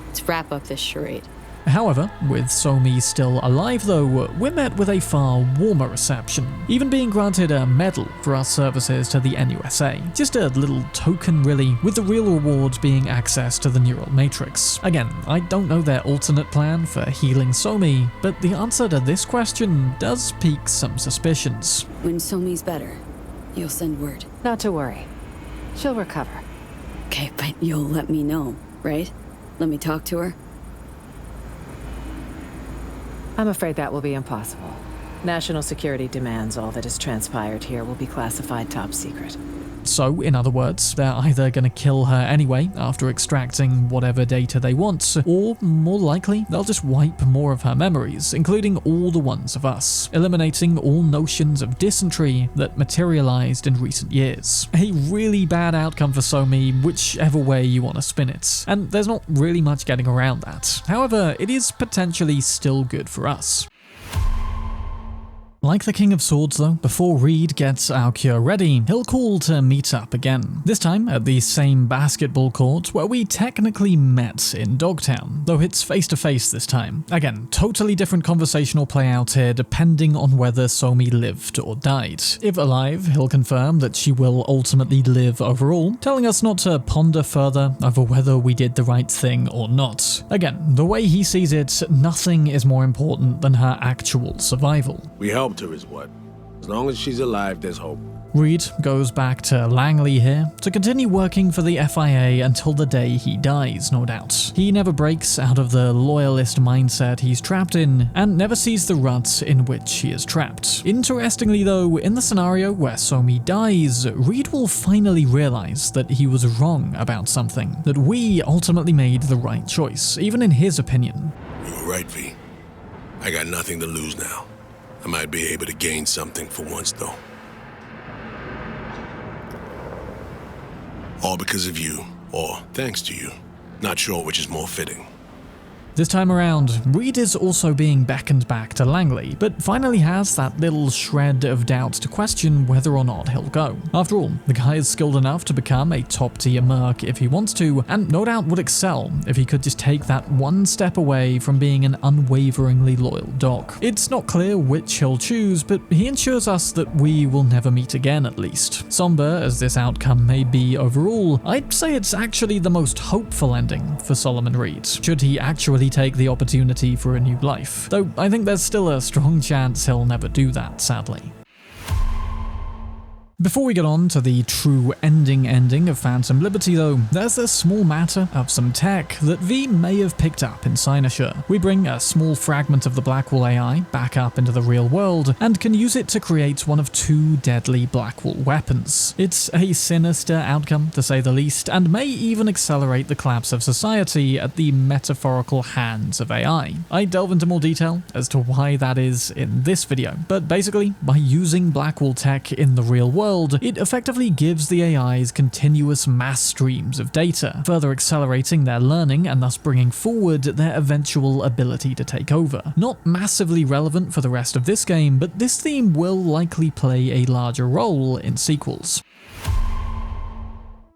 C: Let's wrap up this charade.
A: However, with Somi still alive though, we're met with a far warmer reception, even being granted a medal for our services to the NUSA. Just a little token really, with the real reward being access to the neural matrix. Again, I don't know their alternate plan for healing Somi, but the answer to this question does pique some suspicions.
C: When Somi's better, you'll send word.
L: Not to worry. She'll recover.
C: Okay, but you'll let me know, right? Let me talk to her?
L: I'm afraid that will be impossible. National security demands all that has transpired here will be classified top secret.
A: So, in other words, they're either gonna kill her anyway after extracting whatever data they want, or more likely, they'll just wipe more of her memories, including all the ones of us, eliminating all notions of dysentery that materialized in recent years. A really bad outcome for Somi, whichever way you want to spin it, and there's not really much getting around that. However, it is potentially still good for us. Like the King of Swords though, before Reed gets our cure ready, he'll call to meet up again. This time at the same basketball court where we technically met in Dogtown, though it's face to face this time. Again, totally different conversational play out here depending on whether Somi lived or died. If alive, he'll confirm that she will ultimately live overall, telling us not to ponder further over whether we did the right thing or not. Again, the way he sees it, nothing is more important than her actual survival.
G: We helped her is what? As long as she's alive, there's hope.
A: Reed goes back to Langley here to continue working for the FIA until the day he dies, no doubt. He never breaks out of the loyalist mindset he's trapped in, and never sees the rut in which he is trapped. Interestingly though, in the scenario where Somi dies, Reed will finally realize that he was wrong about something, that we ultimately made the right choice, even in his opinion.
G: You were right, V. I got nothing to lose now. I might be able to gain something for once, though. All because of you, or thanks to you. Not sure which is more fitting.
A: This time around, Reed is also being beckoned back to Langley, but finally has that little shred of doubt to question whether or not he'll go. After all, the guy is skilled enough to become a top-tier merc if he wants to, and no doubt would excel if he could just take that one step away from being an unwaveringly loyal dog. It's not clear which he'll choose, but he ensures us that we will never meet again at least. Somber as this outcome may be overall, I'd say it's actually the most hopeful ending for Solomon Reed, should he actually take the opportunity for a new life. Though I think there's still a strong chance he'll never do that, sadly. Before we get on to the true ending of Phantom Liberty though, there's a small matter of some tech that V may have picked up in Cynosure. We bring a small fragment of the Blackwall AI back up into the real world and can use it to create one of two deadly Blackwall weapons. It's a sinister outcome to say the least, and may even accelerate the collapse of society at the metaphorical hands of AI. I delve into more detail as to why that is in this video, but basically, by using Blackwall tech in the real world, it effectively gives the AIs continuous mass streams of data, further accelerating their learning and thus bringing forward their eventual ability to take over. Not massively relevant for the rest of this game, but this theme will likely play a larger role in sequels.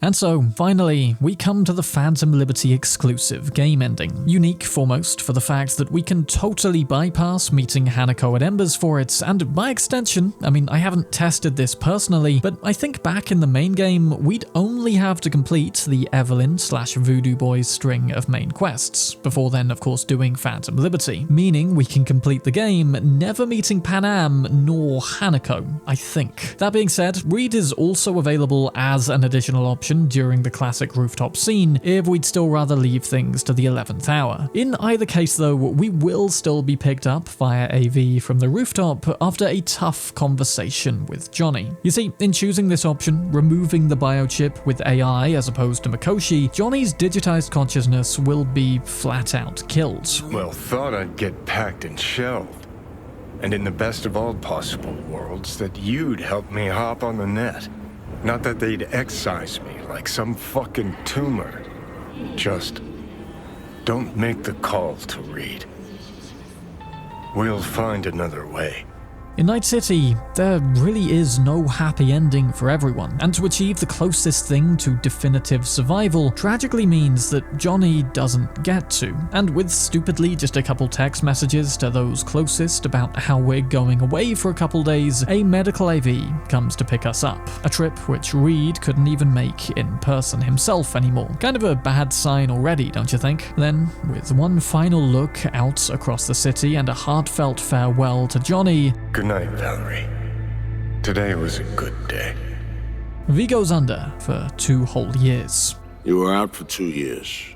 A: And so, finally, we come to the Phantom Liberty exclusive game ending. Unique, foremost, for the fact that we can totally bypass meeting Hanako at Embers for it, and by extension, I mean, I haven't tested this personally, but I think back in the main game, we'd only have to complete the Evelyn/Voodoo Boys string of main quests, before then, of course, doing Phantom Liberty, meaning we can complete the game never meeting Panam nor Hanako, I think. That being said, Reed is also available as an additional option during the classic rooftop scene if we'd still rather leave things to the 11th hour. In either case though, we will still be picked up via AV from the rooftop after a tough conversation with Johnny. You see, in choosing this option, removing the biochip with AI as opposed to Mikoshi, Johnny's digitized consciousness will be flat out killed.
F: Well, thought I'd get packed and shelved. And in the best of all possible worlds, that you'd help me hop on the net. Not that they'd excise me like some fucking tumor. Just don't make the call to Reed. We'll find another way.
A: In Night City, there really is no happy ending for everyone, and to achieve the closest thing to definitive survival tragically means that Johnny doesn't get to, and with stupidly just a couple text messages to those closest about how we're going away for a couple days, a medical AV comes to pick us up, a trip which Reed couldn't even make in person himself anymore. Kind of a bad sign already, don't you think? Then, with one final look out across the city and a heartfelt farewell to Johnny,
F: Good night, Valerie. Today was a good day.
A: V goes under for 2 whole years.
G: You were out for 2 years.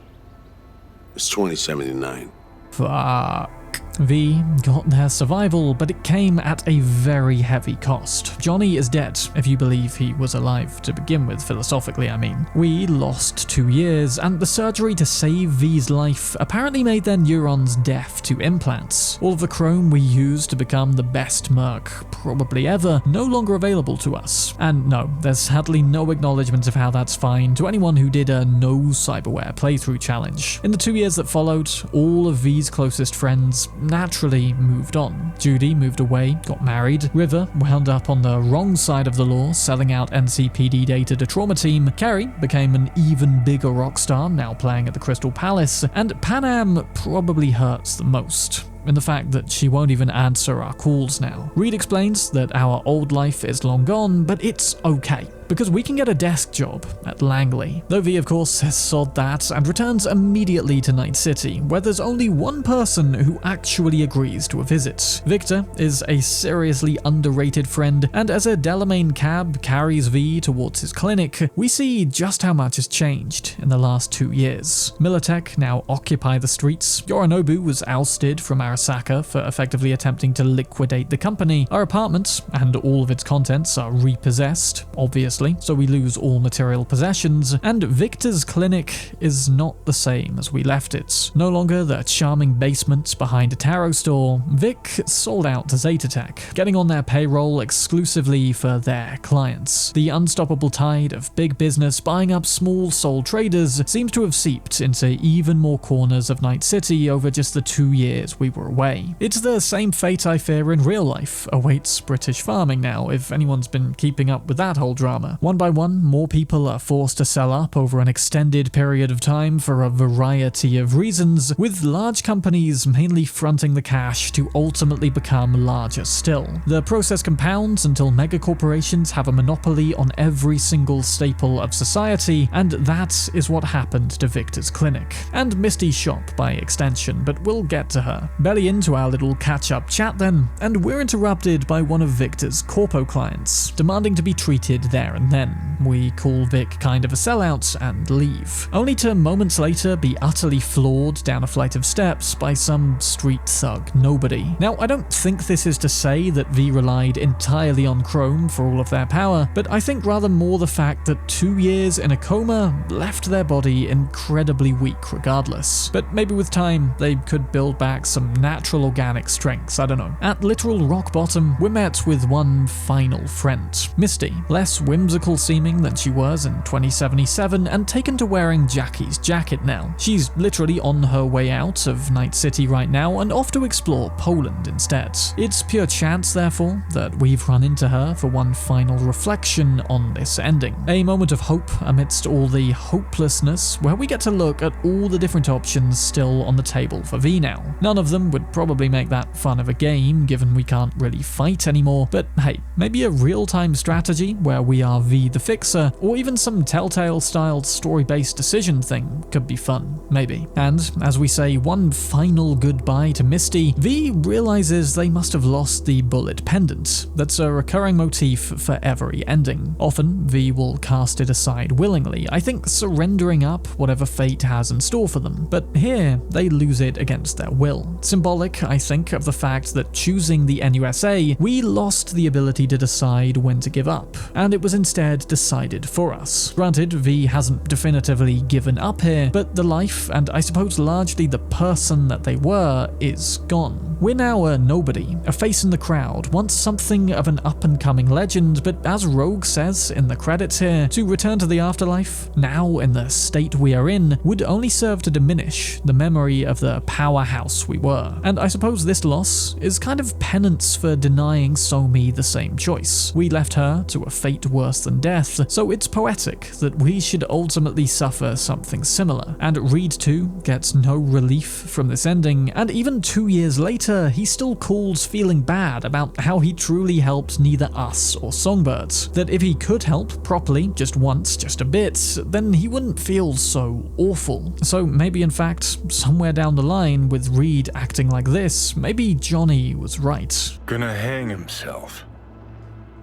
G: It's 2079.
A: Fuck. V got their survival, but it came at a very heavy cost. Johnny is dead, if you believe he was alive to begin with, philosophically I mean. We lost 2 years, and the surgery to save V's life apparently made their neurons deaf to implants. All of the chrome we used to become the best merc probably ever, no longer available to us. And no, there's sadly no acknowledgement of how that's fine to anyone who did a no cyberware playthrough challenge. In the 2 years that followed, all of V's closest friends naturally moved on. Judy moved away, got married. River wound up on the wrong side of the law, selling out NCPD data to Trauma Team. Carrie became an even bigger rock star, now playing at the Crystal Palace. And Panam probably hurts the most, in the fact that she won't even answer our calls now. Reed explains that our old life is long gone, but it's okay, because we can get a desk job at Langley. Though V, of course, says sod that and returns immediately to Night City, where there's only one person who actually agrees to a visit. Victor is a seriously underrated friend, and as a Delamain cab carries V towards his clinic, we see just how much has changed in the last 2 years. Militech now occupy the streets. Yorinobu was ousted from Arasaka for effectively attempting to liquidate the company. Our apartment and all of its contents are repossessed, obviously, so we lose all material possessions, and Victor's clinic is not the same as we left it. No longer the charming basement behind a tarot store, Vic sold out to Zetatech, getting on their payroll exclusively for their clients. The unstoppable tide of big business buying up small sole traders seems to have seeped into even more corners of Night City over just the 2 years we were away. It's the same fate I fear in real life awaits British farming now, if anyone's been keeping up with that whole drama. One by one, more people are forced to sell up over an extended period of time for a variety of reasons, with large companies mainly fronting the cash to ultimately become larger still. The process compounds until megacorporations have a monopoly on every single staple of society, and that is what happened to Victor's clinic. And Misty's shop by extension, but we'll get to her. Belly into our little catch-up chat then, and we're interrupted by one of Victor's corpo clients, demanding to be treated there and then. We call Vic kind of a sellout and leave, only to moments later be utterly floored down a flight of steps by some street thug nobody. Now, I don't think this is to say that V relied entirely on Chrome for all of their power, but I think rather more the fact that 2 years in a coma left their body incredibly weak regardless. But maybe with time, they could build back some natural organic strengths, I don't know. At literal rock bottom, we're met with one final friend, Misty, less whimsical seeming than she was in 2077 and taken to wearing Jackie's jacket now. She's literally on her way out of Night City right now and off to explore Poland instead. It's pure chance, therefore, that we've run into her for one final reflection on this ending. A moment of hope amidst all the hopelessness, where we get to look at all the different options still on the table for V now. None of them would probably make that fun of a game, given we can't really fight anymore, but hey, maybe a real-time strategy where we are V the Fixer, or even some Telltale-styled story-based decision thing could be fun, maybe. And as we say one final goodbye to Misty, V realizes they must have lost the bullet pendant. That's a recurring motif for every ending. Often, V will cast it aside willingly, I think surrendering up whatever fate has in store for them. But here, they lose it against their will. Symbolic, I think, of the fact that choosing the NUSA, we lost the ability to decide when to give up, and it was instead decided for us. Granted, V hasn't definitively given up here, but the life, and I suppose largely the person that they were, is gone. We're now a nobody, a face in the crowd, once something of an up-and-coming legend, but as Rogue says in the credits here, to return to the afterlife, now in the state we are in, would only serve to diminish the memory of the powerhouse we were. And I suppose this loss is kind of penance for denying Somi the same choice. We left her to a fate worse than death, so it's poetic that we should ultimately suffer something similar. And Reed too gets no relief from this ending, and even 2 years later, he still calls feeling bad about how he truly helped neither us or Songbirds. That if he could help properly, just once, just a bit, then he wouldn't feel so awful. So maybe in fact, somewhere down the line with Reed acting like this, maybe Johnny was right.
F: Gonna hang himself.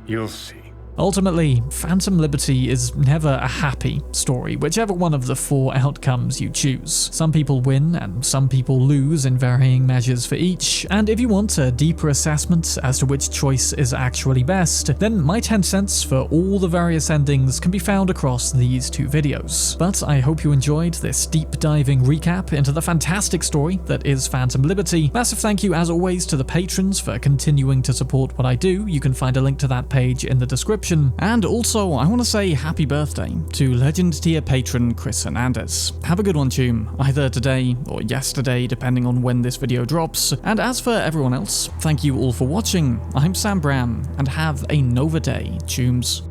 F: You'll see.
A: Ultimately, Phantom Liberty is never a happy story, whichever one of the 4 outcomes you choose. Some people win, and some people lose in varying measures for each, and if you want a deeper assessment as to which choice is actually best, then my 10 cents for all the various endings can be found across these 2 videos. But I hope you enjoyed this deep-diving recap into the fantastic story that is Phantom Liberty. Massive thank you, as always, to the patrons for continuing to support what I do. You can find a link to that page in the description. And also, I want to say happy birthday to Legend tier patron Chris Hernandez. Have a good one, Toom, either today or yesterday, depending on when this video drops. And as for everyone else, thank you all for watching. I'm Sam Bram, and have a Nova Day, Tooms.